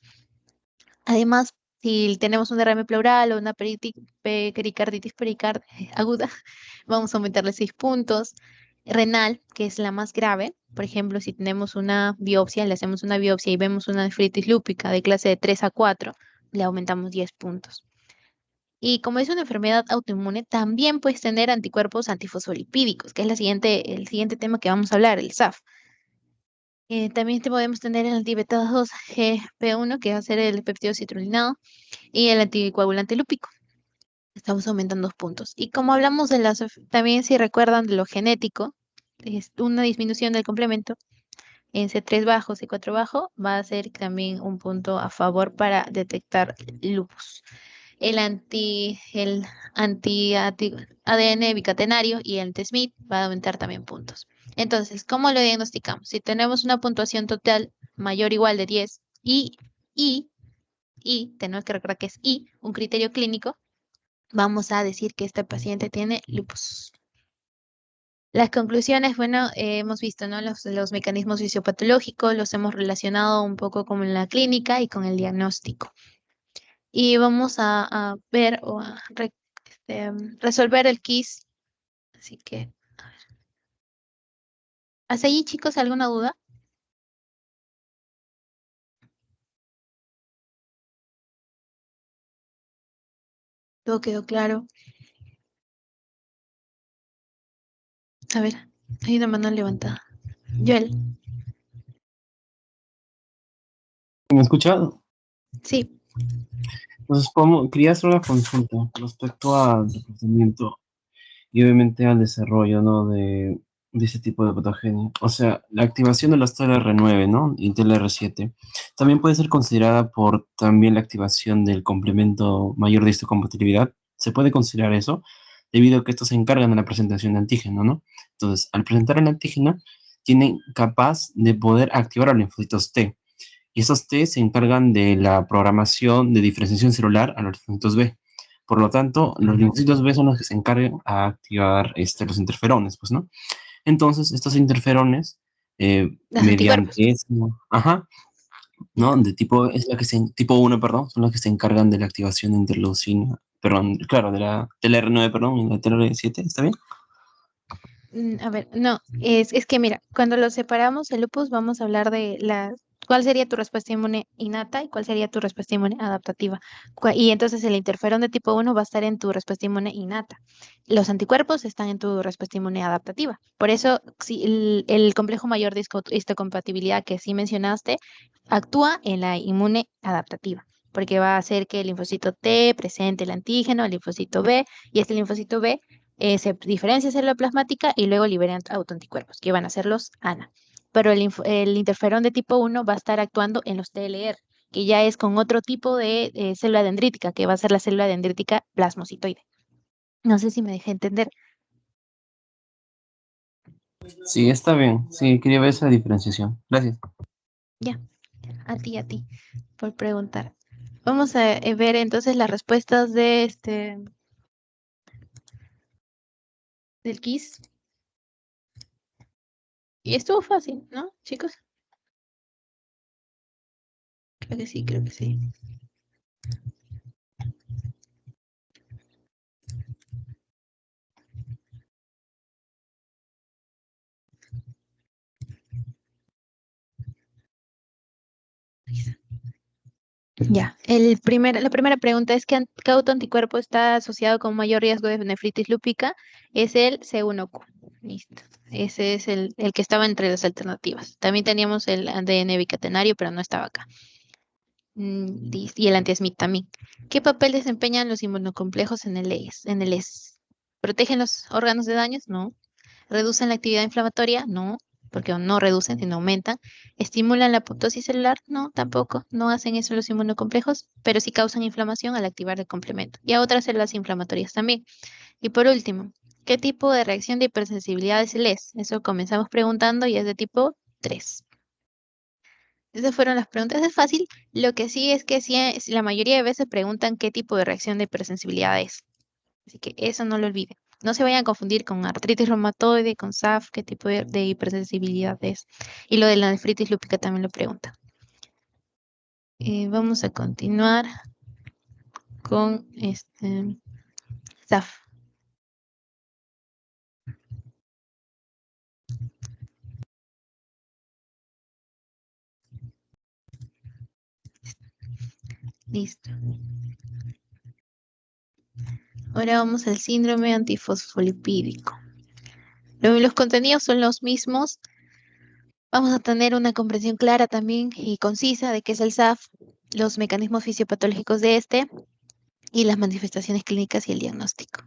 Además, si tenemos un derrame pleural o una pericarditis aguda, vamos a aumentarle 6 puntos. Renal, que es la más grave, por ejemplo, si tenemos una biopsia, le hacemos una biopsia y vemos una nefritis lúpica de clase de 3 a 4, le aumentamos 10 puntos. Y como es una enfermedad autoinmune, también puedes tener anticuerpos antifosfolipídicos, que es el siguiente tema que vamos a hablar, el SAF. También podemos tener el anti-beta 2 GP1, que va a ser el péptido citrulinado, y el anticoagulante lúpico. Estamos aumentando 2 puntos. Y como hablamos también si recuerdan de lo genético, es una disminución del complemento en C3 bajo, C4 bajo, va a ser también un punto a favor para detectar lupus. El anti-ADN bicatenario y el anti-SMIT va a aumentar también puntos. Entonces, ¿cómo lo diagnosticamos? Si tenemos una puntuación total mayor o igual de 10 y tenemos que recordar que es un criterio clínico, vamos a decir que este paciente tiene lupus. Las conclusiones, bueno, hemos visto, ¿no? Los mecanismos fisiopatológicos, los hemos relacionado un poco con la clínica y con el diagnóstico. Y vamos a ver o a resolver el quiz. Así que, ¿hasta allí, chicos, alguna duda? Todo quedó claro. A ver, hay una mano levantada. Joel, ¿Me escuchado? sí. Entonces, quería hacer una consulta respecto al tratamiento y obviamente al desarrollo, ¿no? de ese tipo de patogenia. O sea, la activación de las TLR9, ¿no? Y TLR7 también puede ser considerada por también la activación del complemento mayor de histocompatibilidad. Se puede considerar eso debido a que estos se encargan de la presentación de antígeno, ¿no? Entonces, al presentar el antígeno, tienen capaz de poder activar a los linfocitos T. Y esos T se encargan de la programación de diferenciación celular a los linfocitos B. Por lo tanto, los linfocitos B son los que se encargan a activar los interferones, pues, ¿no? Entonces, estos interferones, Los anticuerpos. mediante eso, ajá, ¿no? Ya. Tipo 1, perdón, son los que se encargan de la activación de interleucina, perdón, claro, de la TLR9, perdón, y la TLR7, ¿está bien? A ver, no, es que mira, cuando lo separamos el lupus vamos a hablar de cuál sería tu respuesta inmune innata y cuál sería tu respuesta inmune adaptativa. Y entonces el interferón de tipo 1 va a estar en tu respuesta inmune innata. Los anticuerpos están en tu respuesta inmune adaptativa. Por eso, si el complejo mayor de histocompatibilidad que sí mencionaste actúa en la inmune adaptativa, porque va a hacer que el linfocito T presente el antígeno, el linfocito B, y este linfocito B se diferencia célula plasmática y luego liberan autoanticuerpos, que van a ser los ANA. Pero el interferón de tipo 1 va a estar actuando en los TLR, que ya es con otro tipo de célula dendrítica, que va a ser la célula dendrítica plasmocitoide. No sé si me dejé entender. Sí, está bien. Sí, quería ver esa diferenciación. Gracias. Ya, a ti, por preguntar. Vamos a ver entonces las respuestas de del quiz. Y estuvo fácil, ¿no, chicos? Creo que sí, creo que sí. Ya, la primera pregunta es ¿qué autoanticuerpo está asociado con mayor riesgo de nefritis lúpica? Es el C1Q. Listo. Ese es el que estaba entre las alternativas. También teníamos el ADN bicatenario, pero no estaba acá. Y el anti-Smith también. ¿Qué papel desempeñan los inmunocomplejos en el ES? ¿Protegen los órganos de daños? No. ¿Reducen la actividad inflamatoria? No, porque no reducen, sino aumentan. ¿Estimulan la apoptosis celular? No, tampoco. No hacen eso los inmunocomplejos, pero sí causan inflamación al activar el complemento. Y a otras células inflamatorias también. Y por último, ¿qué tipo de reacción de hipersensibilidad es el ES? Eso comenzamos preguntando y es de tipo 3. Esas fueron las preguntas. Es fácil. Lo que sí es que sí, la mayoría de veces preguntan qué tipo de reacción de hipersensibilidad es. Así que eso no lo olviden. No se vayan a confundir con artritis reumatoide, con SAF, qué tipo de hipersensibilidad es. Y lo de la nefritis lúpica también lo pregunta. Vamos a continuar con SAF. Listo. Ahora vamos al síndrome antifosfolipídico. Los contenidos son los mismos. Vamos a tener una comprensión clara también y concisa de qué es el SAF, los mecanismos fisiopatológicos de este y las manifestaciones clínicas y el diagnóstico.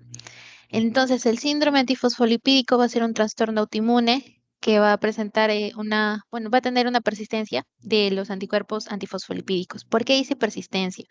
Entonces, el síndrome antifosfolipídico va a ser un trastorno autoinmune que va a presentar va a tener una persistencia de los anticuerpos antifosfolipídicos. ¿Por qué dice persistencia?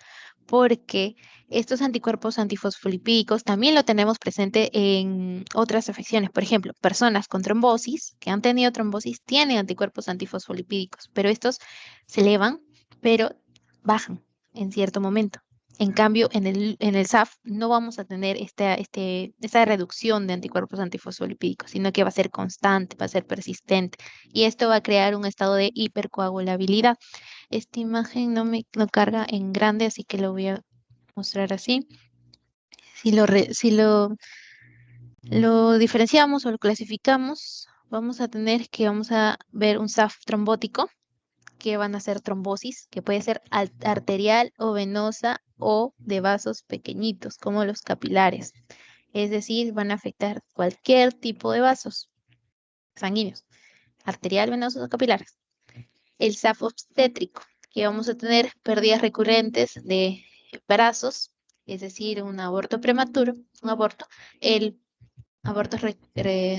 Porque estos anticuerpos antifosfolipídicos también lo tenemos presente en otras afecciones. Por ejemplo, personas con trombosis, que han tenido trombosis, tienen anticuerpos antifosfolipídicos, pero estos se elevan, pero bajan en cierto momento. En cambio, en el SAF no vamos a tener esta reducción de anticuerpos antifosfolipídicos, sino que va a ser constante, va a ser persistente. Y esto va a crear un estado de hipercoagulabilidad. Esta imagen no carga en grande, así que lo voy a mostrar así. Si lo diferenciamos o lo clasificamos, vamos a ver un SAF trombótico, que van a ser trombosis, que puede ser arterial o venosa o de vasos pequeñitos, como los capilares. Es decir, van a afectar cualquier tipo de vasos sanguíneos, arterial, venosos o capilares. El SAF obstétrico, que vamos a tener pérdidas recurrentes de brazos, es decir, un abortos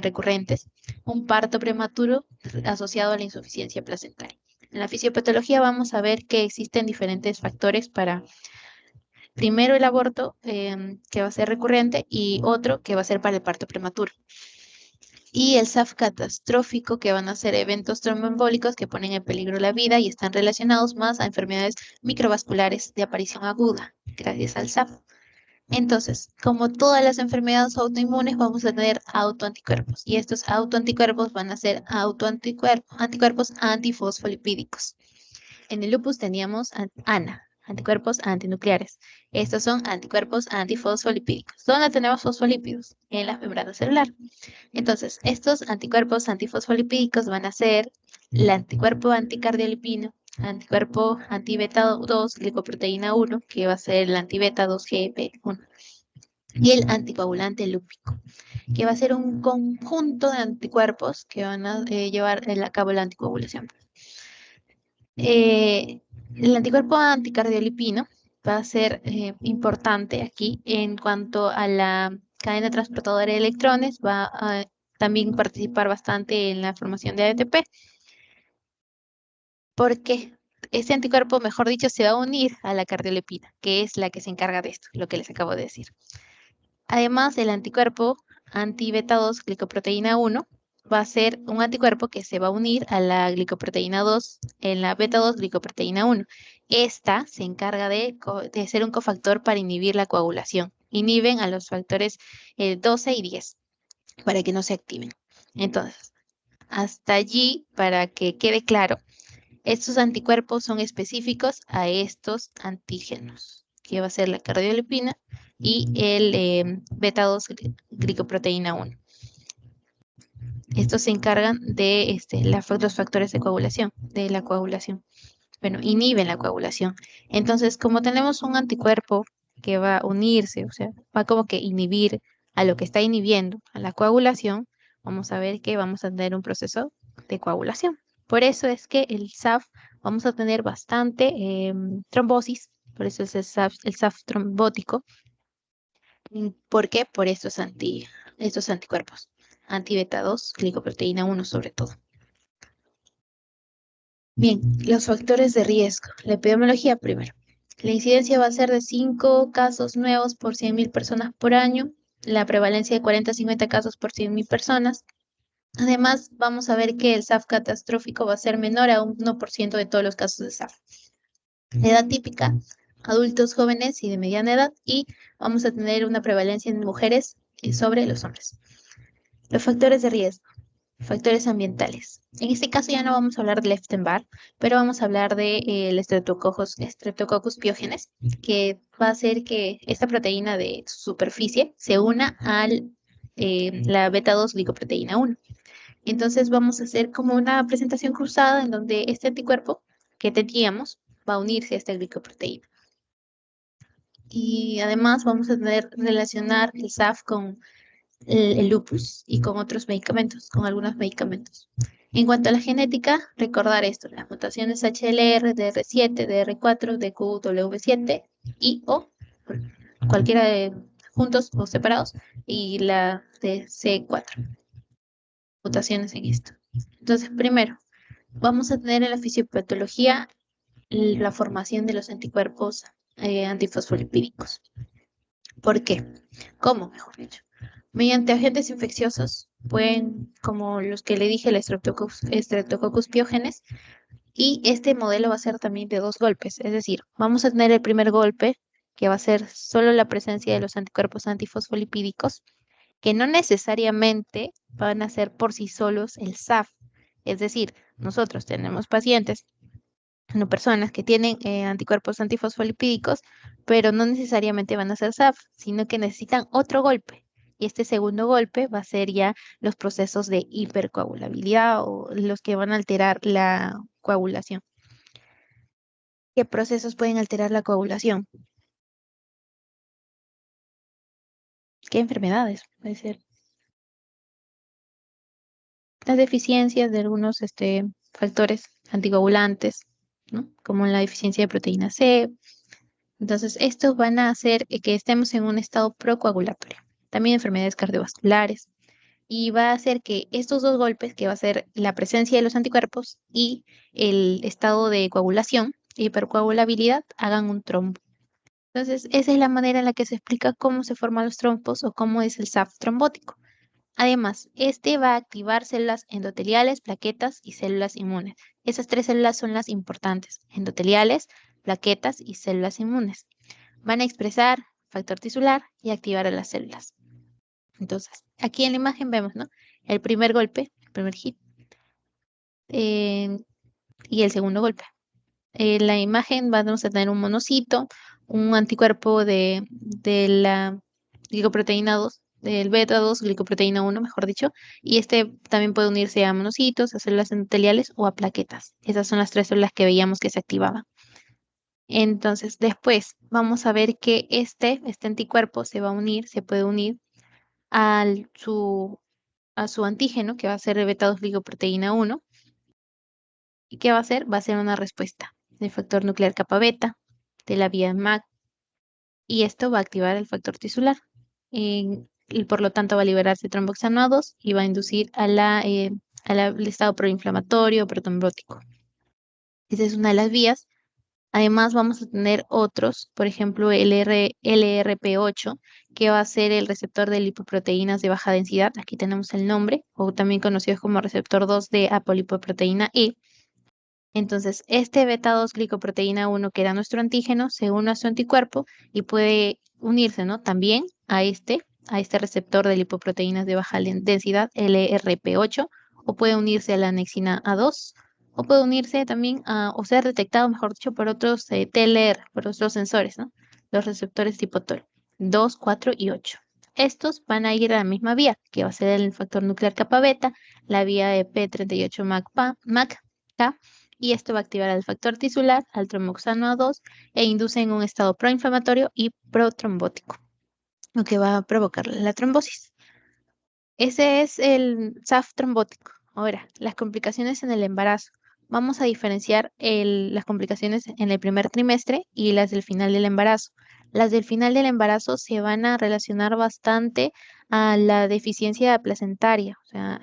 recurrentes, un parto prematuro asociado a la insuficiencia placentaria. En la fisiopatología vamos a ver que existen diferentes factores para, primero el aborto, que va a ser recurrente, y otro que va a ser para el parto prematuro. Y el SAF catastrófico, que van a ser eventos tromboembólicos que ponen en peligro la vida y están relacionados más a enfermedades microvasculares de aparición aguda, gracias al SAF. Entonces, como todas las enfermedades autoinmunes, vamos a tener autoanticuerpos. Y estos autoanticuerpos van a ser anticuerpos antifosfolipídicos. En el lupus teníamos ANA, anticuerpos antinucleares. Estos son anticuerpos antifosfolipídicos. ¿Dónde tenemos fosfolípidos? En la membrana celular. Entonces, estos anticuerpos antifosfolipídicos van a ser el anticuerpo anticardiolipino, anticuerpo antibeta 2, glicoproteína 1, que va a ser el antibeta 2GP1, y el anticoagulante lúpico, que va a ser un conjunto de anticuerpos que van a llevar a cabo la anticoagulación. El anticuerpo anticardiolipino va a ser importante aquí en cuanto a la cadena transportadora de electrones, va a también participar bastante en la formación de ATP. Porque este anticuerpo, mejor dicho, se va a unir a la cardiolipina, que es la que se encarga de esto, lo que les acabo de decir. Además, el anticuerpo anti-beta 2 glicoproteína 1 va a ser un anticuerpo que se va a unir a la glicoproteína 2 en la beta 2 glicoproteína 1. Esta se encarga de ser un cofactor para inhibir la coagulación. Inhiben a los factores 12 y 10 para que no se activen. Entonces, hasta allí, para que quede claro, estos anticuerpos son específicos a estos antígenos, que va a ser la cardiolipina y el beta 2 glicoproteína 1. Estos se encargan de los factores de coagulación, de la coagulación. Bueno, inhiben la coagulación. Entonces, como tenemos un anticuerpo que va a unirse, o sea, va como que inhibir a lo que está inhibiendo a la coagulación, vamos a ver que vamos a tener un proceso de coagulación. Por eso es que el SAF vamos a tener bastante trombosis, por eso es el SAF trombótico. ¿Por qué? Por estos anticuerpos, anti-beta 2, glicoproteína 1 sobre todo. Bien, los factores de riesgo. La epidemiología primero. La incidencia va a ser de 5 casos nuevos por 100.000 personas por año, la prevalencia de 40 a 50 casos por 100.000 personas. Además, vamos a ver que el SAF catastrófico va a ser menor a 1% de todos los casos de SAF. La edad típica, adultos jóvenes y de mediana edad, y vamos a tener una prevalencia en mujeres sobre los hombres. Los factores de riesgo, factores ambientales. En este caso ya no vamos a hablar del Epstein-Barr, pero vamos a hablar del Streptococcus pyogenes, que va a hacer que esta proteína de superficie se una a la beta 2 glicoproteína 1. Entonces vamos a hacer como una presentación cruzada en donde este anticuerpo que teníamos va a unirse a esta glicoproteína. Y además vamos a relacionar el SAF con el lupus y con otros medicamentos, con algunos medicamentos. En cuanto a la genética, recordar esto, las mutaciones HLR, DR7, DR4, DQW7 y o cualquiera de juntos o separados, y la DC4. Mutaciones en esto. Entonces, primero, vamos a tener en la fisiopatología la formación de los anticuerpos antifosfolipídicos. ¿Por qué? ¿Cómo, mejor dicho? Mediante agentes infecciosos, pueden, como los que le dije, el Streptococcus pyogenes, y este modelo va a ser también de 2 golpes, es decir, vamos a tener el primer golpe que va a ser solo la presencia de los anticuerpos antifosfolipídicos, que no necesariamente van a ser por sí solos el SAF. Es decir, nosotros tenemos pacientes, no, personas que tienen anticuerpos antifosfolipídicos, pero no necesariamente van a ser SAF, sino que necesitan otro golpe. Y este segundo golpe va a ser ya los procesos de hipercoagulabilidad o los que van a alterar la coagulación. ¿Qué procesos pueden alterar la coagulación? ¿Qué enfermedades? Puede ser las deficiencias de algunos factores anticoagulantes, ¿no? Como la deficiencia de proteína C. Entonces, estos van a hacer que estemos en un estado procoagulatorio. También enfermedades cardiovasculares. Y va a hacer que estos dos golpes, que va a ser la presencia de los anticuerpos y el estado de coagulación, hipercoagulabilidad, hagan un trombo. Entonces, esa es la manera en la que se explica cómo se forman los trombos o cómo es el SAF trombótico. Además, este va a activar células endoteliales, plaquetas y células inmunes. Esas tres células son las importantes: endoteliales, plaquetas y células inmunes. Van a expresar factor tisular y activar a las células. Entonces, aquí en la imagen vemos, ¿no? El primer golpe, el primer hit, y el segundo golpe. En la imagen vamos a tener un monocito, un anticuerpo de la glicoproteína 2, del beta 2, glicoproteína 1, mejor dicho, y este también puede unirse a monocitos, a células endoteliales o a plaquetas. Esas son las tres células que veíamos que se activaban. Entonces, después vamos a ver que este anticuerpo se va a unir, se puede unir a su antígeno, que va a ser el beta 2 glicoproteína 1. ¿Y qué va a hacer? Va a ser una respuesta del factor nuclear kappa beta de la vía MAC, y esto va a activar el factor tisular. Y por lo tanto va a liberarse tromboxano A2 y va a inducir al estado proinflamatorio o protrombótico. Esa es una de las vías. Además, vamos a tener otros, por ejemplo, el LRP8, que va a ser el receptor de lipoproteínas de baja densidad. Aquí tenemos el nombre, o también conocido como receptor 2 de apolipoproteína E. Entonces, este beta 2 glicoproteína 1, que era nuestro antígeno, se une a su anticuerpo y puede unirse, ¿no? También a este receptor de lipoproteínas de baja densidad, LRP8, o puede unirse a la anexina A2, o puede unirse también o ser detectado, mejor dicho, por otros TLR, por otros sensores, ¿no? Los receptores tipo TOL, 2, 4 y 8. Estos van a ir a la misma vía, que va a ser el factor nuclear kappa beta, la vía de P38-MAC, y esto va a activar al factor tisular, al tromboxano A2, e induce en un estado proinflamatorio y protrombótico, lo que va a provocar la trombosis. Ese es el SAF trombótico. Ahora, las complicaciones en el embarazo. Vamos a diferenciar las complicaciones en el primer trimestre y las del final del embarazo. Las del final del embarazo se van a relacionar bastante a la deficiencia placentaria, o sea,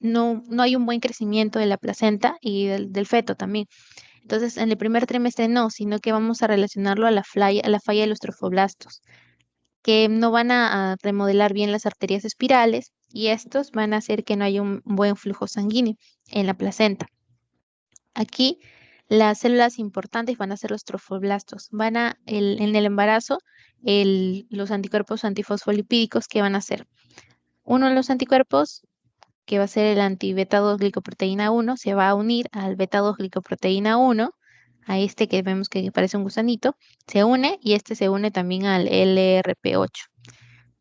no hay un buen crecimiento de la placenta y del feto también. Entonces, en el primer trimestre no, sino que vamos a relacionarlo a la falla de los trofoblastos, que no van a remodelar bien las arterias espirales, y estos van a hacer que no haya un buen flujo sanguíneo en la placenta. Aquí las células importantes van a ser los trofoblastos. En el embarazo, los anticuerpos antifosfolipídicos, ¿qué van a hacer? Uno de los anticuerpos, que va a ser el anti-beta 2 glicoproteína 1, se va a unir al beta 2 glicoproteína 1, a este que vemos que parece un gusanito, se une, y este se une también al LRP8.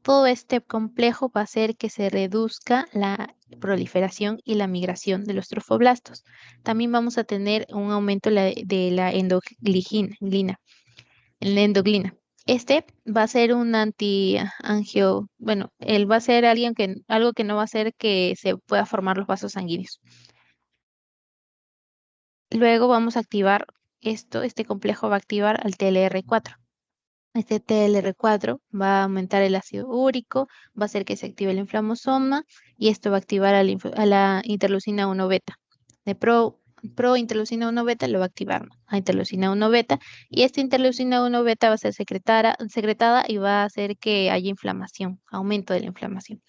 Todo este complejo va a hacer que se reduzca la proliferación y la migración de los trofoblastos. También vamos a tener un aumento de la endoglina. Este va a ser un antiangio, bueno, él va a ser algo que no va a hacer que se pueda formar los vasos sanguíneos. Luego vamos a activar este complejo va a activar al TLR4. Este TLR4 va a aumentar el ácido úrico, va a hacer que se active el inflamosoma, y esto va a activar a la interleucina 1 beta. De pro-interleucina 1 beta lo va a activar, ¿no?, a interleucina 1 beta, y esta interleucina 1 beta va a ser secretada y va a hacer que haya inflamación, aumento de la inflamación.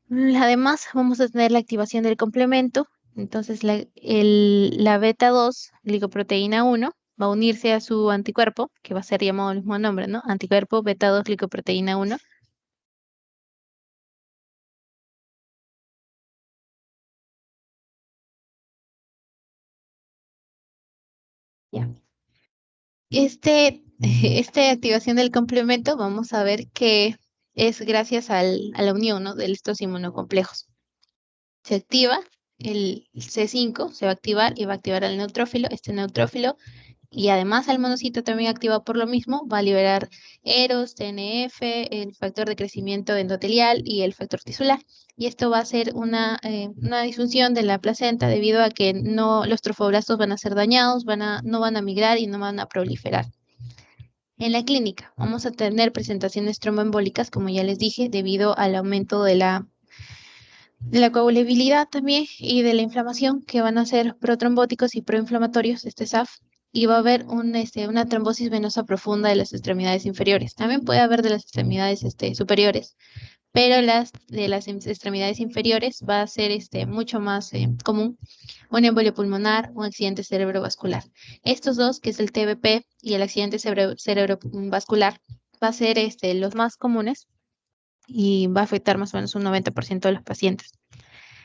Además, vamos a tener la activación del complemento. Entonces, la beta 2 glicoproteína 1 va a unirse a su anticuerpo, que va a ser llamado el mismo nombre, ¿no? Anticuerpo beta 2 glicoproteína 1. Ya. Esta activación del complemento, vamos a ver que es gracias a la unión, ¿no? De estos inmunocomplejos. Se activa el C5, se va a activar y va a activar al neutrófilo. Este neutrófilo y además al monocito también activado por lo mismo, va a liberar Eros, TNF, el factor de crecimiento endotelial y el factor tisular. Y esto va a ser una disfunción de la placenta debido a que los trofoblastos van a ser dañados, no van a migrar y no van a proliferar. En la clínica vamos a tener presentaciones tromboembólicas, como ya les dije, debido al aumento de la coagulabilidad también y de la inflamación, que van a ser protrombóticos y proinflamatorios, este SAF, y va a haber una trombosis venosa profunda de las extremidades inferiores. También puede haber de las extremidades superiores, pero las de las extremidades inferiores va a ser mucho más común un embolio pulmonar, un accidente cerebrovascular. Estos dos, que es el TBP y el accidente cerebrovascular, va a ser los más comunes y va a afectar más o menos un 90% de los pacientes.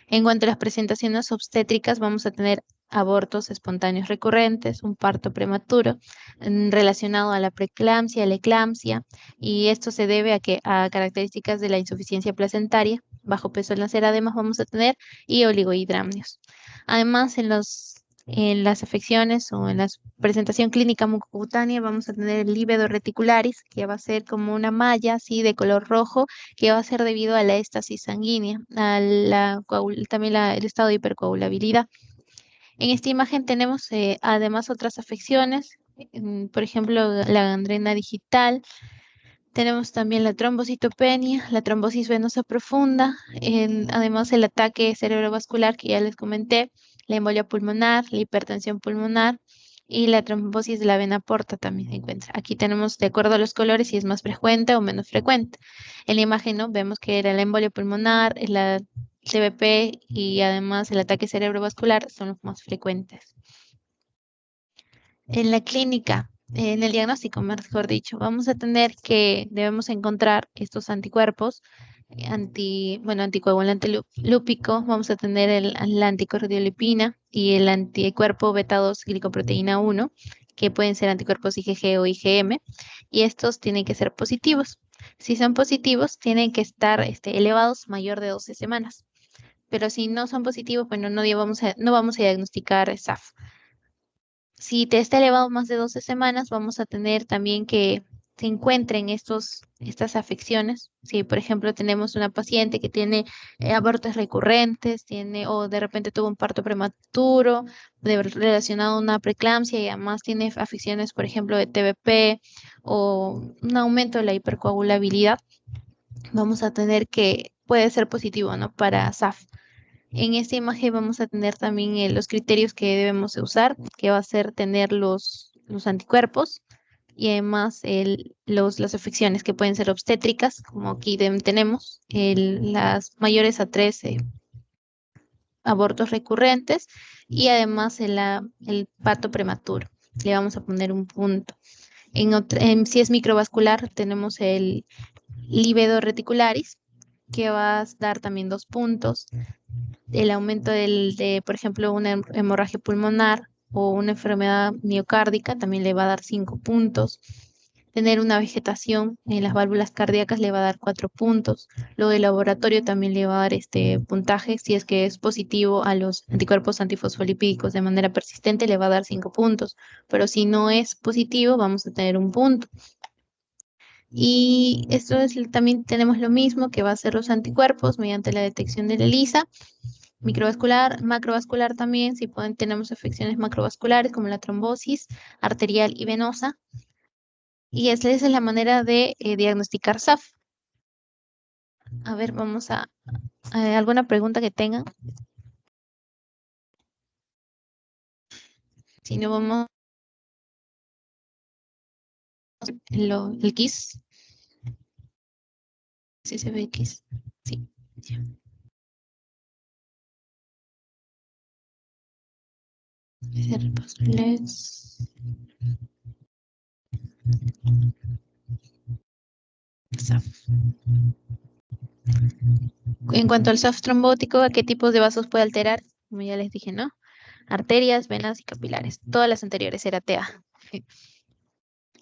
En cuanto a las presentaciones obstétricas, vamos a tener abortos espontáneos recurrentes, un parto prematuro relacionado a la preeclampsia, la eclampsia, y esto se debe a características de la insuficiencia placentaria, bajo peso en las además vamos a tener, y oligohidramnios. Además, en las afecciones o en la presentación clínica mucocutánea vamos a tener el líbedo reticularis, que va a ser como una malla así de color rojo, que va a ser debido a la éstasis sanguínea, también el estado de hipercoagulabilidad. En esta imagen tenemos además otras afecciones, por ejemplo, la gangrena digital. Tenemos también la trombocitopenia, la trombosis venosa profunda, además el ataque cerebrovascular que ya les comenté, la embolia pulmonar, la hipertensión pulmonar y la trombosis de la vena porta también se encuentra. Aquí tenemos, de acuerdo a los colores, si es más frecuente o menos frecuente. En la imagen, ¿no? Vemos que era la embolia pulmonar, la CVP y además el ataque cerebrovascular son los más frecuentes. En la clínica, en el diagnóstico, mejor dicho, vamos a tener que debemos encontrar estos anticuerpos anticoagulante lúpico, vamos a tener la anticordiolipina y el anticuerpo beta 2 glicoproteína 1, que pueden ser anticuerpos IgG o IgM, y estos tienen que ser positivos. Si son positivos, tienen que estar elevados mayor de 12 semanas. Pero si no son positivos, bueno, no vamos a diagnosticar SAF. Si te está elevado más de 12 semanas, vamos a tener también que se encuentren estas afecciones. Si, por ejemplo, tenemos una paciente que tiene abortos recurrentes, o de repente tuvo un parto prematuro, relacionado a una preeclampsia y además tiene afecciones, por ejemplo, de TBP o un aumento de la hipercoagulabilidad, vamos a tener que puede ser positivo, ¿no? Para SAF. En esta imagen vamos a tener también los criterios que debemos de usar, que va a ser tener los anticuerpos y además las afecciones que pueden ser obstétricas, como aquí tenemos, las mayores a 13 abortos recurrentes y además el parto prematuro. Le vamos a poner un punto. Si es microvascular, tenemos el líbedo reticularis, que va a dar también 2 puntos. El aumento por ejemplo, una hemorragia pulmonar o una enfermedad miocárdica también le va a dar 5 puntos. Tener una vegetación en las válvulas cardíacas le va a dar 4 puntos. Lo del laboratorio también le va a dar este puntaje. Si es que es positivo a los anticuerpos antifosfolipídicos de manera persistente, le va a dar 5 puntos. Pero si no es positivo, vamos a tener un punto. Y también tenemos lo mismo que va a ser los anticuerpos mediante la detección de la ELISA. Microvascular, macrovascular también, tenemos afecciones macrovasculares como la trombosis arterial y venosa. Y esa es la manera de diagnosticar SAF. A ver, vamos a alguna pregunta que tengan. Si no, vamos el KISS. Sí se ve KISS. Sí. Ya. SAF. En cuanto al SAF trombótico, ¿a qué tipos de vasos puede alterar? Como ya les dije, ¿no? Arterias, venas y capilares. Todas las anteriores era TA.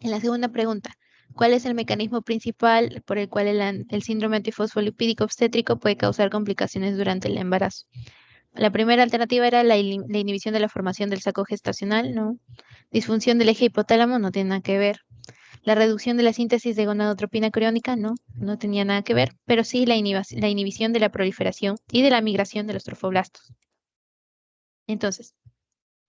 En la segunda pregunta, ¿cuál es el mecanismo principal por el cual el síndrome antifosfolipídico obstétrico puede causar complicaciones durante el embarazo? La primera alternativa era la inhibición de la formación del saco gestacional, ¿no? Disfunción del eje hipotálamo, no tiene nada que ver. La reducción de la síntesis de gonadotropina coriónica, no tenía nada que ver, pero sí la inhibición de la proliferación y de la migración de los trofoblastos. Entonces,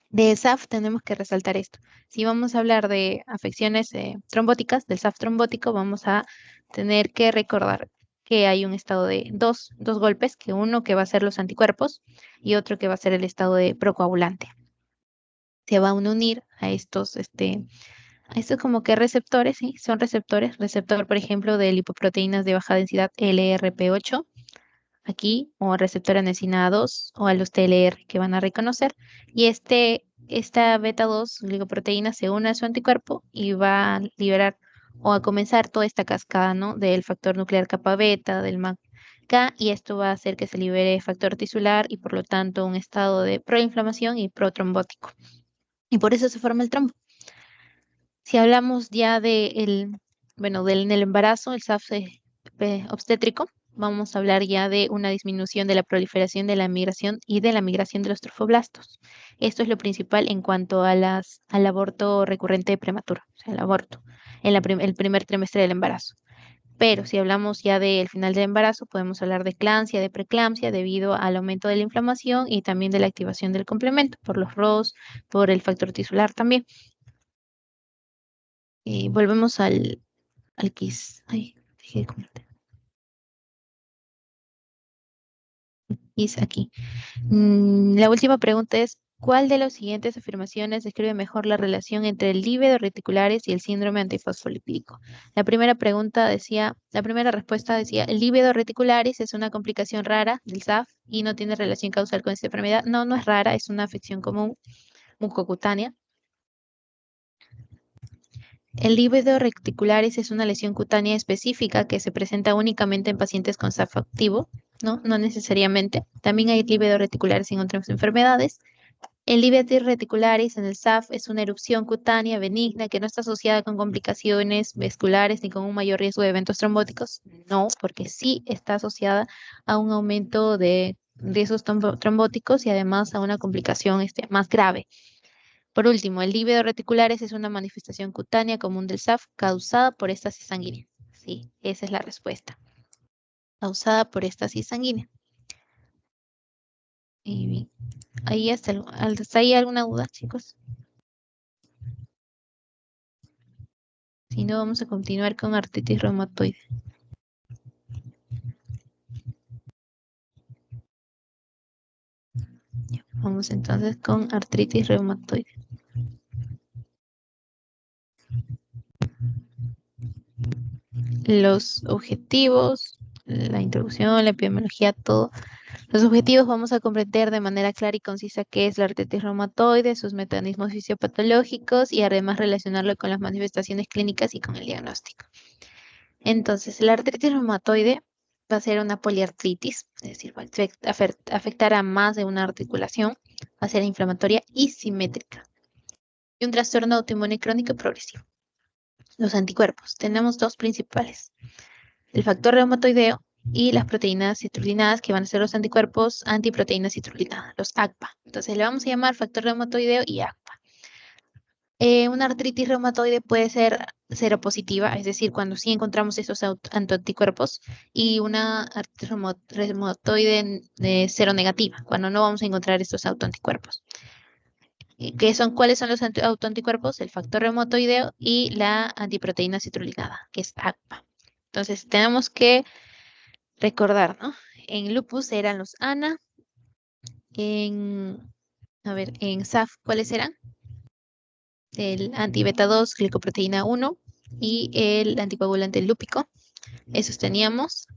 de SAF tenemos que resaltar esto. Si vamos a hablar de afecciones trombóticas, del SAF trombótico, vamos a tener que recordar que hay un estado de dos golpes, que uno que va a ser los anticuerpos y otro que va a ser el estado de procoagulante. Se van a unir a estos como que receptores, ¿sí? Son receptores. Receptor, por ejemplo, de lipoproteínas de baja densidad LRP8, aquí, o receptor anesina 2 o a los TLR que van a reconocer. Y esta beta 2 glicoproteína se une a su anticuerpo y va a liberar o a comenzar toda esta cascada, ¿no? Del factor nuclear kappa beta, del MAC-K, y esto va a hacer que se libere factor tisular y por lo tanto un estado de proinflamación y protrombótico. Y por eso se forma el trombo. Si hablamos ya del embarazo, el SAF obstétrico, vamos a hablar ya de una disminución de la proliferación de la migración y de la migración de los trofoblastos. Esto es lo principal en cuanto a al aborto recurrente prematuro, o sea, el aborto en el primer trimestre del embarazo. Pero si hablamos ya del final del embarazo, podemos hablar de eclampsia, de preeclampsia, debido al aumento de la inflamación y también de la activación del complemento, por los ROS, por el factor tisular también. Volvemos al quiz. Ay, dejé de comentar. Quiz aquí. La última pregunta es, ¿cuál de las siguientes afirmaciones describe mejor la relación entre el lívido reticulares y el síndrome antifosfolipídico? La primera respuesta decía, el lívido reticularis es una complicación rara del SAF y no tiene relación causal con esta enfermedad. No, no es rara, es una afección común, mucocutánea. El lívido reticularis es una lesión cutánea específica que se presenta únicamente en pacientes con SAF activo, ¿no? No necesariamente. También hay lívido reticularis en otras enfermedades. El lívido reticularis en el SAF es una erupción cutánea benigna que no está asociada con complicaciones vasculares ni con un mayor riesgo de eventos trombóticos. No, porque sí está asociada a un aumento de riesgos trombóticos y además a una complicación más grave. Por último, el lívido reticulares es una manifestación cutánea común del SAF causada por estasis sanguínea. Sí, esa es la respuesta. Causada por estasis sanguínea. Y bien, ahí hasta ahí alguna duda, chicos. Si no, vamos a continuar con artritis reumatoide. Vamos entonces con artritis reumatoide. Los objetivos, la introducción, la epidemiología, todo. Los objetivos vamos a comprender de manera clara y concisa qué es la artritis reumatoide, sus mecanismos fisiopatológicos y además relacionarlo con las manifestaciones clínicas y con el diagnóstico. Entonces, la artritis reumatoide va a ser una poliartritis, es decir, va a afectar a más de una articulación, va a ser inflamatoria y simétrica. Y un trastorno autoinmune crónico progresivo. Los anticuerpos. Tenemos dos principales. El factor reumatoideo y las proteínas citrulinadas, que van a ser los anticuerpos antiproteínas citrulinadas, los ACPA. Entonces le vamos a llamar factor reumatoideo y ACPA. Una artritis reumatoide puede ser seropositiva, es decir, cuando sí encontramos esos anticuerpos, y una artritis reumatoide seronegativa, cuando no vamos a encontrar estos autoanticuerpos. ¿Cuáles son los autoanticuerpos? El factor reumatoideo y la antiproteína citrulinada, que es ACPA. Entonces, tenemos que recordar, ¿no? En lupus eran los ANA, en SAF, ¿cuáles eran? El anti-beta 2, glicoproteína 1 y el anticoagulante lúpico. Esos teníamos.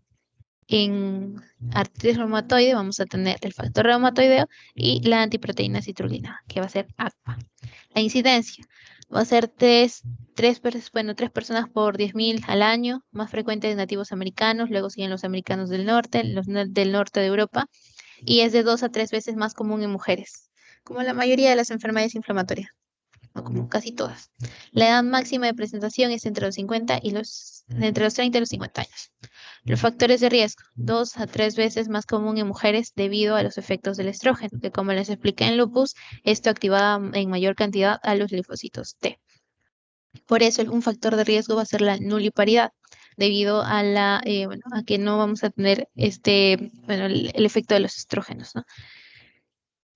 En artritis reumatoide vamos a tener el factor reumatoideo y la antiproteína citrulina, que va a ser ACPA. La incidencia va a ser tres personas por 10.000 al año, más frecuente en nativos americanos, luego siguen los americanos del norte, los del norte de Europa, y es de 2 a 3 veces más común en mujeres, como la mayoría de las enfermedades inflamatorias, o como casi todas. La edad máxima de presentación es entre los 50 y entre los 30 y los 50 años. Los factores de riesgo, 2 a 3 veces más común en mujeres debido a los efectos del estrógeno, que como les expliqué en lupus, esto activaba en mayor cantidad a los linfocitos T. Por eso un factor de riesgo va a ser la nuliparidad, debido a a que no vamos a tener el efecto de los estrógenos, ¿no?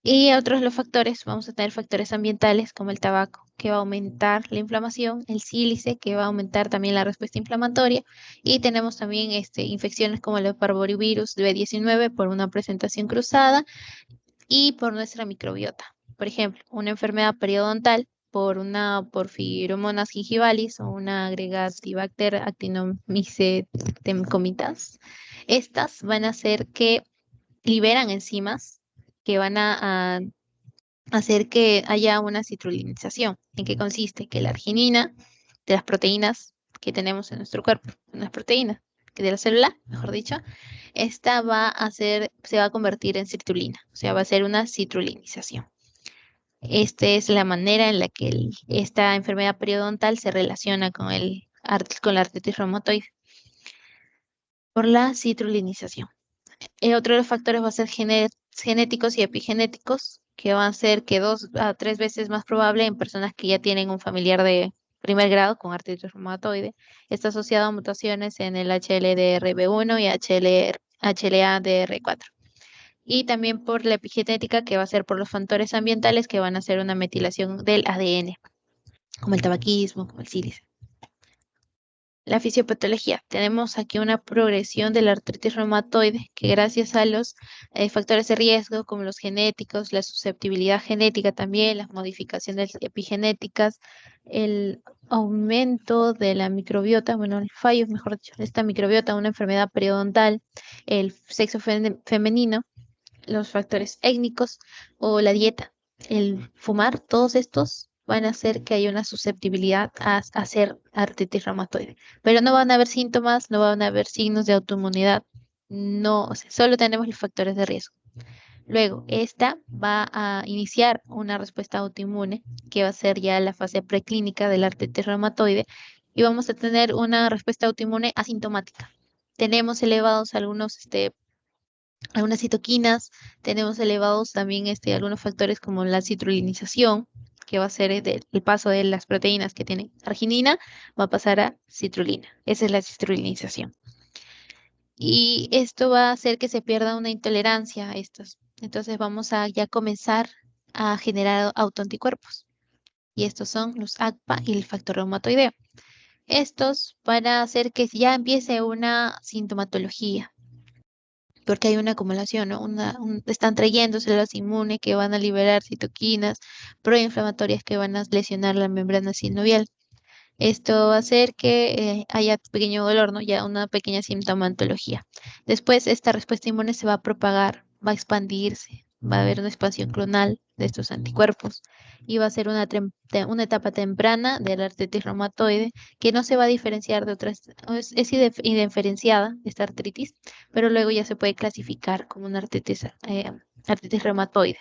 Y otros los factores, vamos a tener factores ambientales como el tabaco, que va a aumentar la inflamación, el sílice, que va a aumentar también la respuesta inflamatoria, y tenemos también infecciones como el parvovirus B19 por una presentación cruzada y por nuestra microbiota. Por ejemplo, una enfermedad periodontal por una Porphyromonas gingivalis o una Gregatibacter actinomycetemcomitas. Estas van a hacer que liberan enzimas que van a hacer que haya una citrulinización. ¿En qué consiste? Que la arginina de las proteínas que tenemos en nuestro cuerpo, unas proteínas que de la célula, mejor dicho, esta se va a convertir en citrulina, o sea, va a ser una citrulinización. Esta es la manera en la que esta enfermedad periodontal se relaciona con la artritis reumatoide por la citrulinización. Otro de los factores va a ser genéticos y epigenéticos, que van a ser que 2 a 3 veces más probable en personas que ya tienen un familiar de primer grado con artritis reumatoide. Está asociado a mutaciones en el HLDRB1 y HLA-DR4. Y también por la epigenética, que va a ser por los factores ambientales que van a hacer una metilación del ADN, como el tabaquismo, como el sílice. La fisiopatología. Tenemos aquí una progresión de la artritis reumatoide que gracias a los factores de riesgo como los genéticos, la susceptibilidad genética también, las modificaciones epigenéticas, el aumento de la microbiota, bueno, el fallo, mejor dicho, de esta microbiota, una enfermedad periodontal, el sexo femenino, los factores étnicos o la dieta, el fumar, todos estos van a hacer que haya una susceptibilidad a hacer artritis reumatoide. Pero no van a haber síntomas, no van a haber signos de autoinmunidad, no, o sea, solo tenemos los factores de riesgo. Luego, esta va a iniciar una respuesta autoinmune, que va a ser ya la fase preclínica de la artritis reumatoide, y vamos a tener una respuesta autoinmune asintomática. Tenemos elevados algunas citoquinas, tenemos elevados también algunos factores como la citrulinización, que va a ser el paso de las proteínas que tienen arginina, va a pasar a citrulina. Esa es la citrulinización. Y esto va a hacer que se pierda una intolerancia a estos. Entonces vamos a ya comenzar a generar autoanticuerpos. Y estos son los ACPA y el factor reumatoideo. Estos van a hacer que ya empiece una sintomatología, porque hay una acumulación, ¿no? Están trayendo células inmunes que van a liberar citoquinas proinflamatorias que van a lesionar la membrana sinovial. Esto va a hacer que haya pequeño dolor, ¿no? Ya una pequeña sintomatología. Después, esta respuesta inmune se va a propagar, va a expandirse, va a haber una expansión clonal de estos anticuerpos y va a ser una etapa temprana de la artritis reumatoide que no se va a diferenciar de otras, es indiferenciada esta artritis, pero luego ya se puede clasificar como una artritis reumatoide,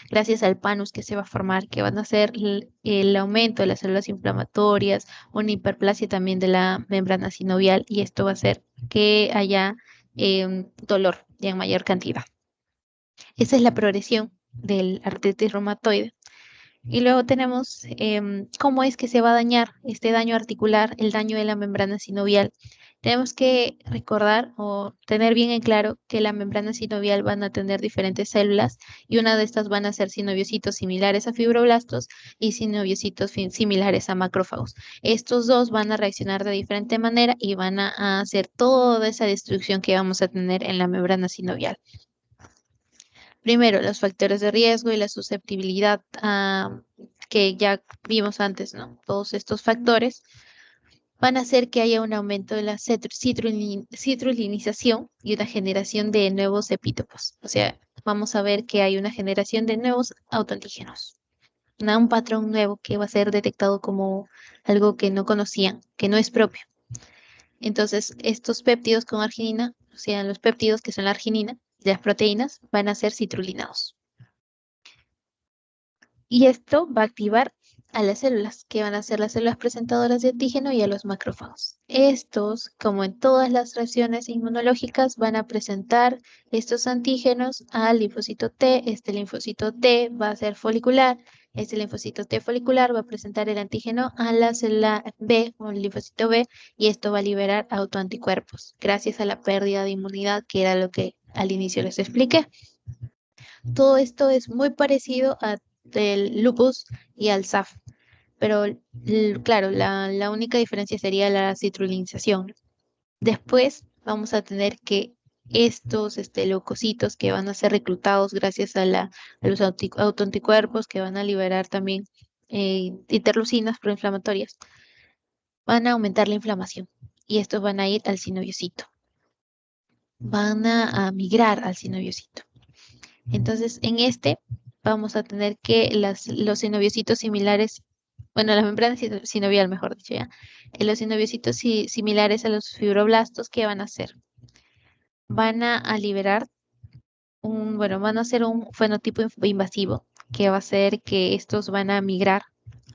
gracias al panus que se va a formar, que van a ser el aumento de las células inflamatorias, una hiperplasia también de la membrana sinovial, y esto va a hacer que haya dolor ya en mayor cantidad. Esa es la progresión del artritis reumatoide. Y luego tenemos cómo es que se va a dañar este daño articular, el daño de la membrana sinovial. Tenemos que recordar o tener bien en claro que la membrana sinovial van a tener diferentes células y una de estas van a ser sinoviocitos similares a fibroblastos y sinoviocitos similares a macrófagos. Estos dos van a reaccionar de diferente manera y van a hacer toda esa destrucción que vamos a tener en la membrana sinovial. Primero, los factores de riesgo y la susceptibilidad que ya vimos antes, ¿no? Todos estos factores van a hacer que haya un aumento de la citrulinización y una generación de nuevos epítopos. O sea, vamos a ver que hay una generación de nuevos autoantígenos. Un patrón nuevo que va a ser detectado como algo que no conocían, que no es propio. Entonces, estos péptidos con arginina, o sea, los péptidos que son la arginina de las proteínas, van a ser citrulinados. Y esto va a activar a las células, que van a ser las células presentadoras de antígeno y a los macrófagos. Estos, como en todas las reacciones inmunológicas, van a presentar estos antígenos al linfocito T. Este linfocito T va a ser folicular. Este linfocito T folicular va a presentar el antígeno a la célula B o el linfocito B y esto va a liberar autoanticuerpos gracias a la pérdida de inmunidad, que era lo que al inicio les expliqué. Todo esto es muy parecido al lupus y al SAF, pero claro, la única diferencia sería la citrulinización. Después vamos a tener que estos leucocitos que van a ser reclutados gracias a los autoanticuerpos que van a liberar también interleucinas proinflamatorias, van a aumentar la inflamación y estos van a ir al sinoviocito, van a migrar al sinoviocito. Entonces, en este vamos a tener que los sinoviocitos similares, bueno, la membrana sinovial, mejor dicho, ya. Los sinoviocitos similares a los fibroblastos, ¿qué van a hacer? Van a liberar van a hacer un fenotipo invasivo, que va a hacer que estos van a migrar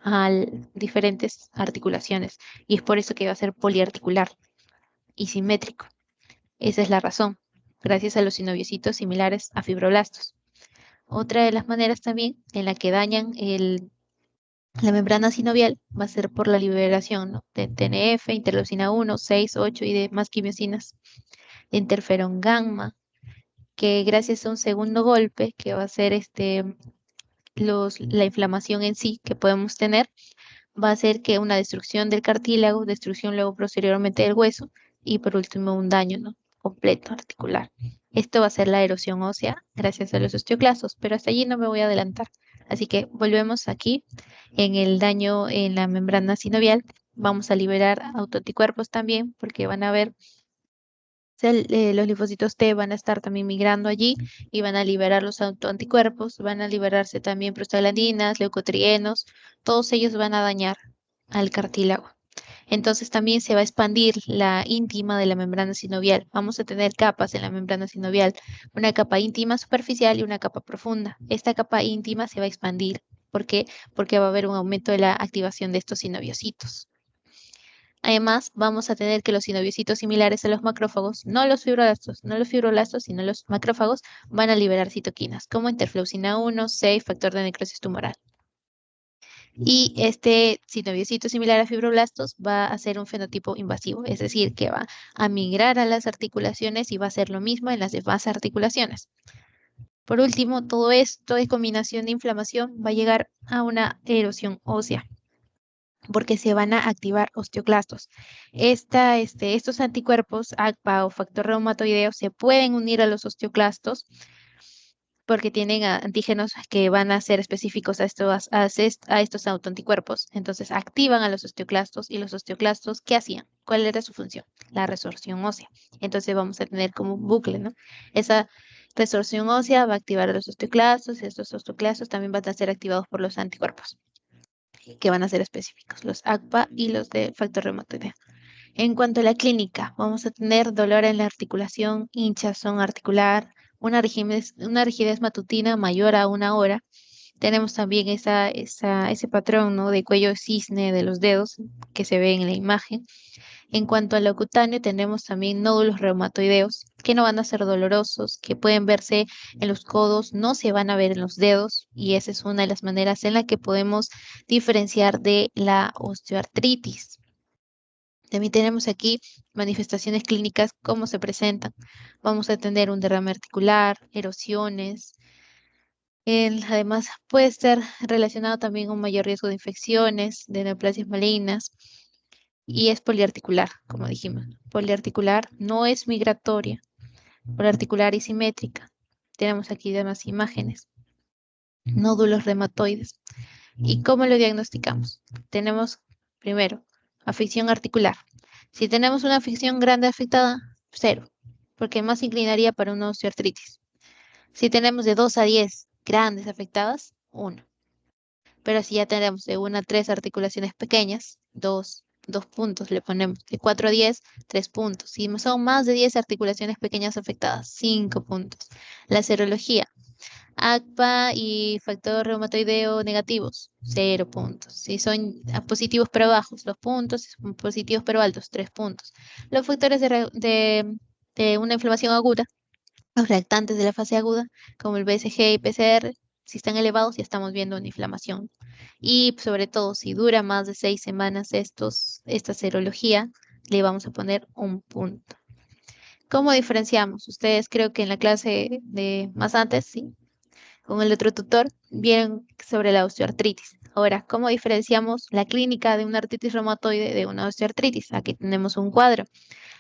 a diferentes articulaciones. Y es por eso que va a ser poliarticular y simétrico. Esa es la razón, gracias a los sinoviocitos similares a fibroblastos. Otra de las maneras también en la que dañan la membrana sinovial va a ser por la liberación, ¿no?, de TNF, interleucina 1, 6, 8 y demás quimiosinas, de interferón gamma, que gracias a un segundo golpe, que va a ser la inflamación en sí que podemos tener, va a hacer que una destrucción del cartílago, destrucción luego posteriormente del hueso y por último un daño, ¿no?, completo articular. Esto va a ser la erosión ósea gracias a los osteoclastos, pero hasta allí no me voy a adelantar. Así que volvemos aquí en el daño en la membrana sinovial. Vamos a liberar autoanticuerpos también porque van a ver los linfocitos T van a estar también migrando allí y van a liberar los autoanticuerpos, van a liberarse también prostaglandinas, leucotrienos, todos ellos van a dañar al cartílago. Entonces también se va a expandir la íntima de la membrana sinovial. Vamos a tener capas en la membrana sinovial, una capa íntima superficial y una capa profunda. Esta capa íntima se va a expandir. ¿Por qué? Porque va a haber un aumento de la activación de estos sinoviocitos. Además, vamos a tener que los sinoviocitos similares a los macrófagos, no los fibroblastos, sino los macrófagos, van a liberar citoquinas, como interleucina 1, 6, factor de necrosis tumoral. Y este sinoviocito similar a fibroblastos va a hacer un fenotipo invasivo, es decir, que va a migrar a las articulaciones y va a hacer lo mismo en las demás articulaciones. Por último, todo esto de combinación de inflamación va a llegar a una erosión ósea, porque se van a activar osteoclastos. Estos anticuerpos, ACPA o factor reumatoideo, se pueden unir a los osteoclastos porque tienen antígenos que van a ser específicos a estos autoanticuerpos. Entonces activan a los osteoclastos y los osteoclastos, ¿qué hacían? ¿Cuál era su función? La resorción ósea. Entonces vamos a tener como un bucle, ¿no? Esa resorción ósea va a activar a los osteoclastos y estos osteoclastos también van a ser activados por los anticuerpos que van a ser específicos, los ACPA y los de factor reumatoideo. En cuanto a la clínica, vamos a tener dolor en la articulación, hinchazón articular, una rigidez matutina mayor a 1 hora. Tenemos también ese patrón, ¿no?, de cuello de cisne de los dedos que se ve en la imagen. En cuanto a lo cutáneo, tenemos también nódulos reumatoideos que no van a ser dolorosos, que pueden verse en los codos, no se van a ver en los dedos, y esa es una de las maneras en la que podemos diferenciar de la osteoartritis. También tenemos aquí manifestaciones clínicas, cómo se presentan. Vamos a tener un derrame articular, erosiones. Además, puede estar relacionado también con mayor riesgo de infecciones, de neoplasias malignas, y es poliarticular, como dijimos. Poliarticular no es migratoria, poliarticular y simétrica. Tenemos aquí demás imágenes. Nódulos reumatoides. ¿Y cómo lo diagnosticamos? Tenemos primero afección articular. Si tenemos una afección grande afectada, 0, porque más inclinaría para una osteoartritis. Si tenemos de 2 a 10 grandes afectadas, 1. Pero si ya tenemos de 1 a 3 articulaciones pequeñas, 2 puntos le ponemos. De 4 a 10, 3 puntos. Si son más de 10 articulaciones pequeñas afectadas, 5 puntos. La serología. ACPA y factor reumatoideo negativos, 0 puntos. Si son positivos pero bajos, 2 puntos. Si son positivos pero altos, 3 puntos. Los factores de una inflamación aguda, los reactantes de la fase aguda, como el BCG y PCR, si están elevados, ya estamos viendo una inflamación. Y sobre todo, si dura más de 6 semanas esta serología, le vamos a poner 1 punto. ¿Cómo diferenciamos? Ustedes creo que en la clase de más antes, sí, con el otro tutor, vieron sobre la osteoartritis. Ahora, ¿cómo diferenciamos la clínica de una artritis reumatoide de una osteoartritis? Aquí tenemos un cuadro.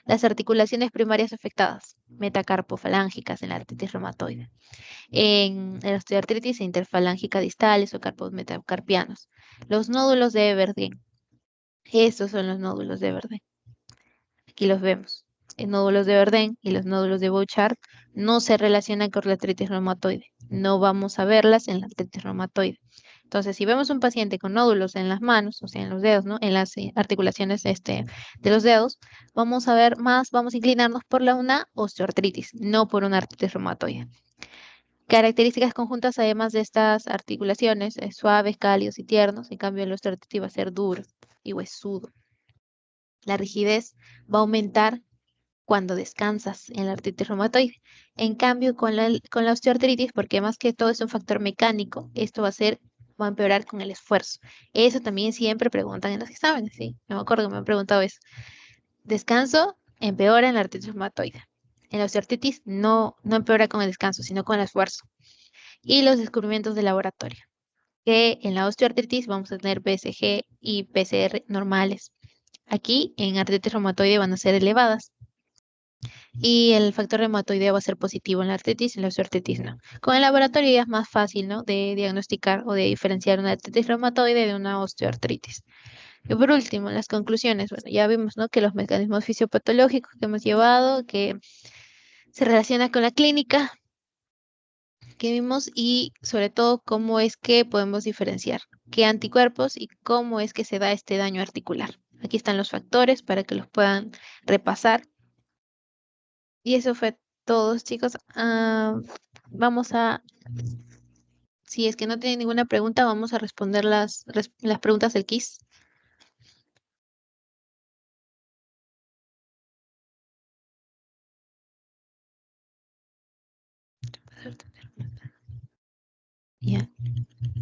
Las articulaciones primarias afectadas, metacarpofalángicas en la artritis reumatoide. En la osteoartritis interfalángica distales o carpos metacarpianos. Los nódulos de Everdeen. Estos son los nódulos de Everdeen. Aquí los vemos. Los nódulos de Verdén y los nódulos de Bouchard no se relacionan con la artritis reumatoide. No vamos a verlas en la artritis reumatoide. Entonces, si vemos un paciente con nódulos en las manos, o sea, en los dedos, ¿no? En las articulaciones de los dedos, vamos a ver más, vamos a inclinarnos por una osteoartritis, no por una artritis reumatoide. Características conjuntas, además de estas articulaciones, suaves, cálidos y tiernos. En cambio, el osteoartritis va a ser duro y huesudo. La rigidez va a aumentar cuando descansas en la artritis reumatoide. En cambio, con la osteoartritis, porque más que todo es un factor mecánico, esto va a empeorar con el esfuerzo. Eso también siempre preguntan en los exámenes, ¿sí? No me acuerdo que me han preguntado eso. Descanso empeora en la artritis reumatoide. En la osteoartritis no empeora con el descanso, sino con el esfuerzo. Y los descubrimientos de laboratorio, que en la osteoartritis vamos a tener BCG y PCR normales. Aquí en artritis reumatoide van a ser elevadas. Y el factor reumatoideo va a ser positivo en la artritis, en la osteoartritis no. Con el laboratorio ya es más fácil, ¿no? De diagnosticar o de diferenciar una artritis reumatoide de una osteoartritis. Y por último, las conclusiones. Bueno, ya vimos, ¿no? Que los mecanismos fisiopatológicos que hemos llevado, que se relaciona con la clínica que vimos y sobre todo cómo es que podemos diferenciar qué anticuerpos y cómo es que se da este daño articular. Aquí están los factores para que los puedan repasar. Y eso fue todo, chicos. Vamos a, si es que no tienen ninguna pregunta, vamos a responder las preguntas del quiz. Ya.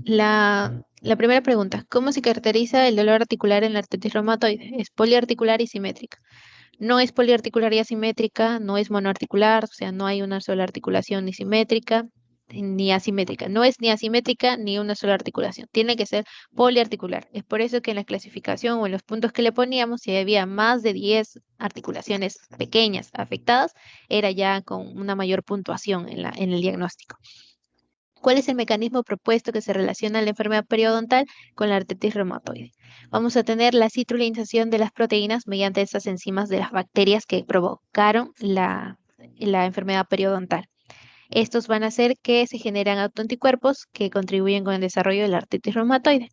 La primera pregunta, ¿cómo se caracteriza el dolor articular en la artritis reumatoide? Es poliarticular y simétrica. No es poliarticular y asimétrica, no es monoarticular, o sea, no hay una sola articulación ni simétrica ni asimétrica. No es ni asimétrica ni una sola articulación. Tiene que ser poliarticular. Es por eso que en la clasificación o en los puntos que le poníamos, si había más de 10 articulaciones pequeñas afectadas, era ya con una mayor puntuación en el diagnóstico. ¿Cuál es el mecanismo propuesto que se relaciona la enfermedad periodontal con la artritis reumatoide? Vamos a tener la citrulinización de las proteínas mediante estas enzimas de las bacterias que provocaron la enfermedad periodontal. Estos van a hacer que se generan autoanticuerpos que contribuyen con el desarrollo de la artritis reumatoide.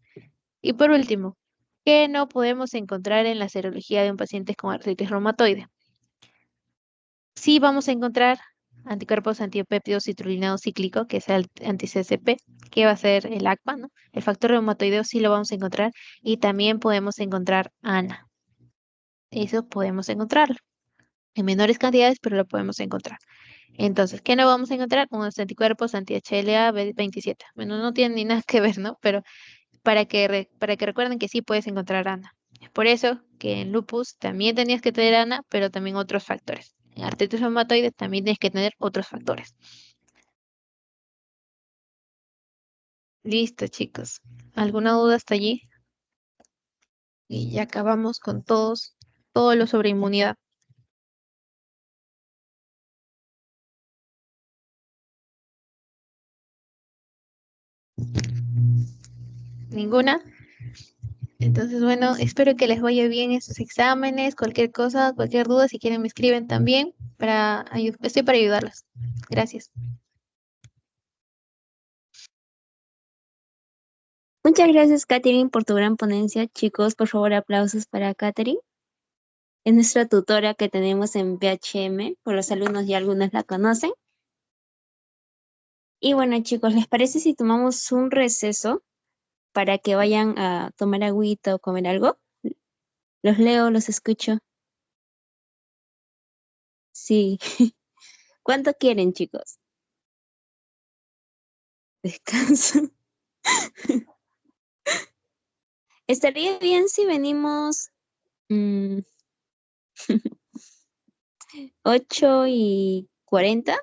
Y por último, ¿qué no podemos encontrar en la serología de un paciente con artritis reumatoide? Sí vamos a encontrar anticuerpos antiopéptidos citrullinado cíclico, que es el anti-CCP, que va a ser el ACPA, ¿no? El factor reumatoideo sí lo vamos a encontrar y también podemos encontrar ANA. Eso podemos encontrarlo en menores cantidades, pero lo podemos encontrar. Entonces, ¿qué no vamos a encontrar? Unos anticuerpos anti-HLA-27. Bueno, no tienen ni nada que ver, ¿no? Pero para que recuerden que sí puedes encontrar ANA. Es por eso que en lupus también tenías que tener ANA, pero también otros factores. En artritis reumatoide también tienes que tener otros factores. Listo, chicos. ¿Alguna duda hasta allí? Y ya acabamos con todo lo sobre inmunidad. ¿Ninguna? Entonces, bueno, espero que les vaya bien en sus exámenes, cualquier cosa, cualquier duda, si quieren me escriben también, estoy para ayudarlos. Gracias. Muchas gracias, Katherine, por tu gran ponencia. Chicos, por favor, aplausos para Katherine. Es nuestra tutora que tenemos en PHM, por los alumnos ya algunos la conocen. Y bueno, chicos, ¿les parece si tomamos un receso para que vayan a tomar agüita o comer algo? Los leo, los escucho. Sí. ¿Cuánto quieren, chicos? Descanso. Estaría bien si venimos 8:40.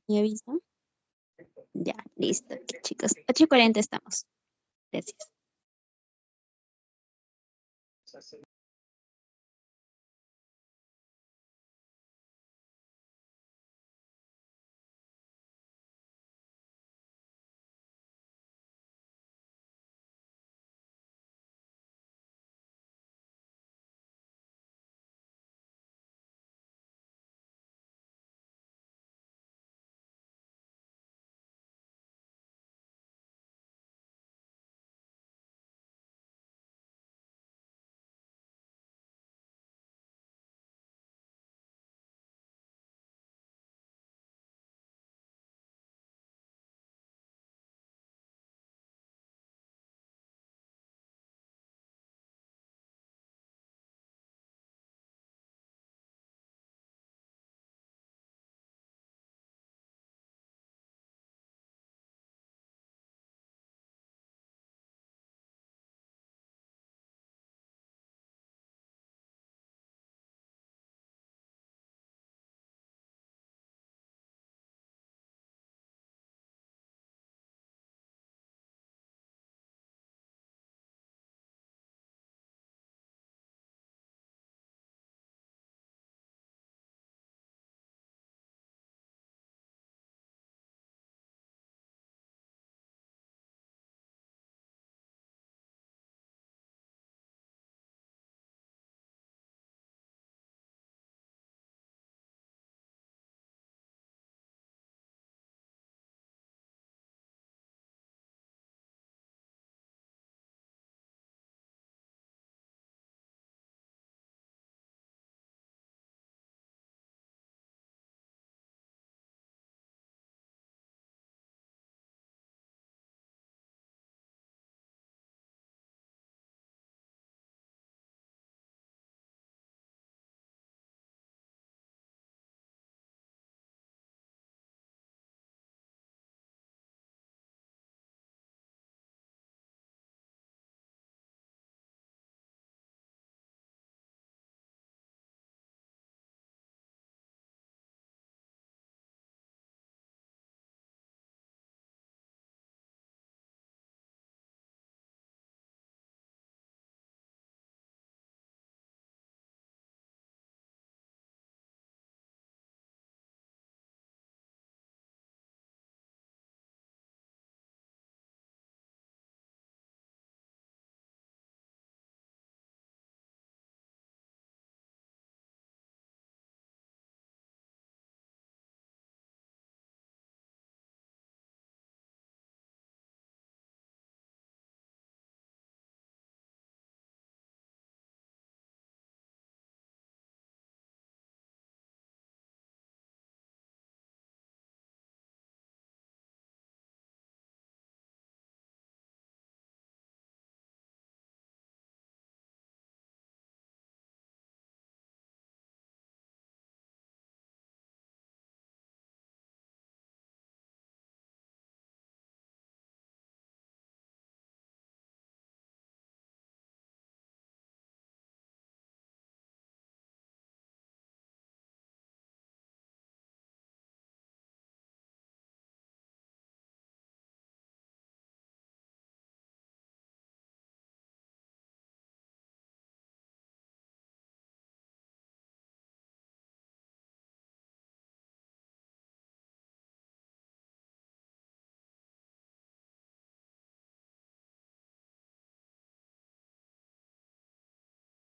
¿Me avisan? Ya, listo, ok, chicos. 8:40 estamos. Gracias.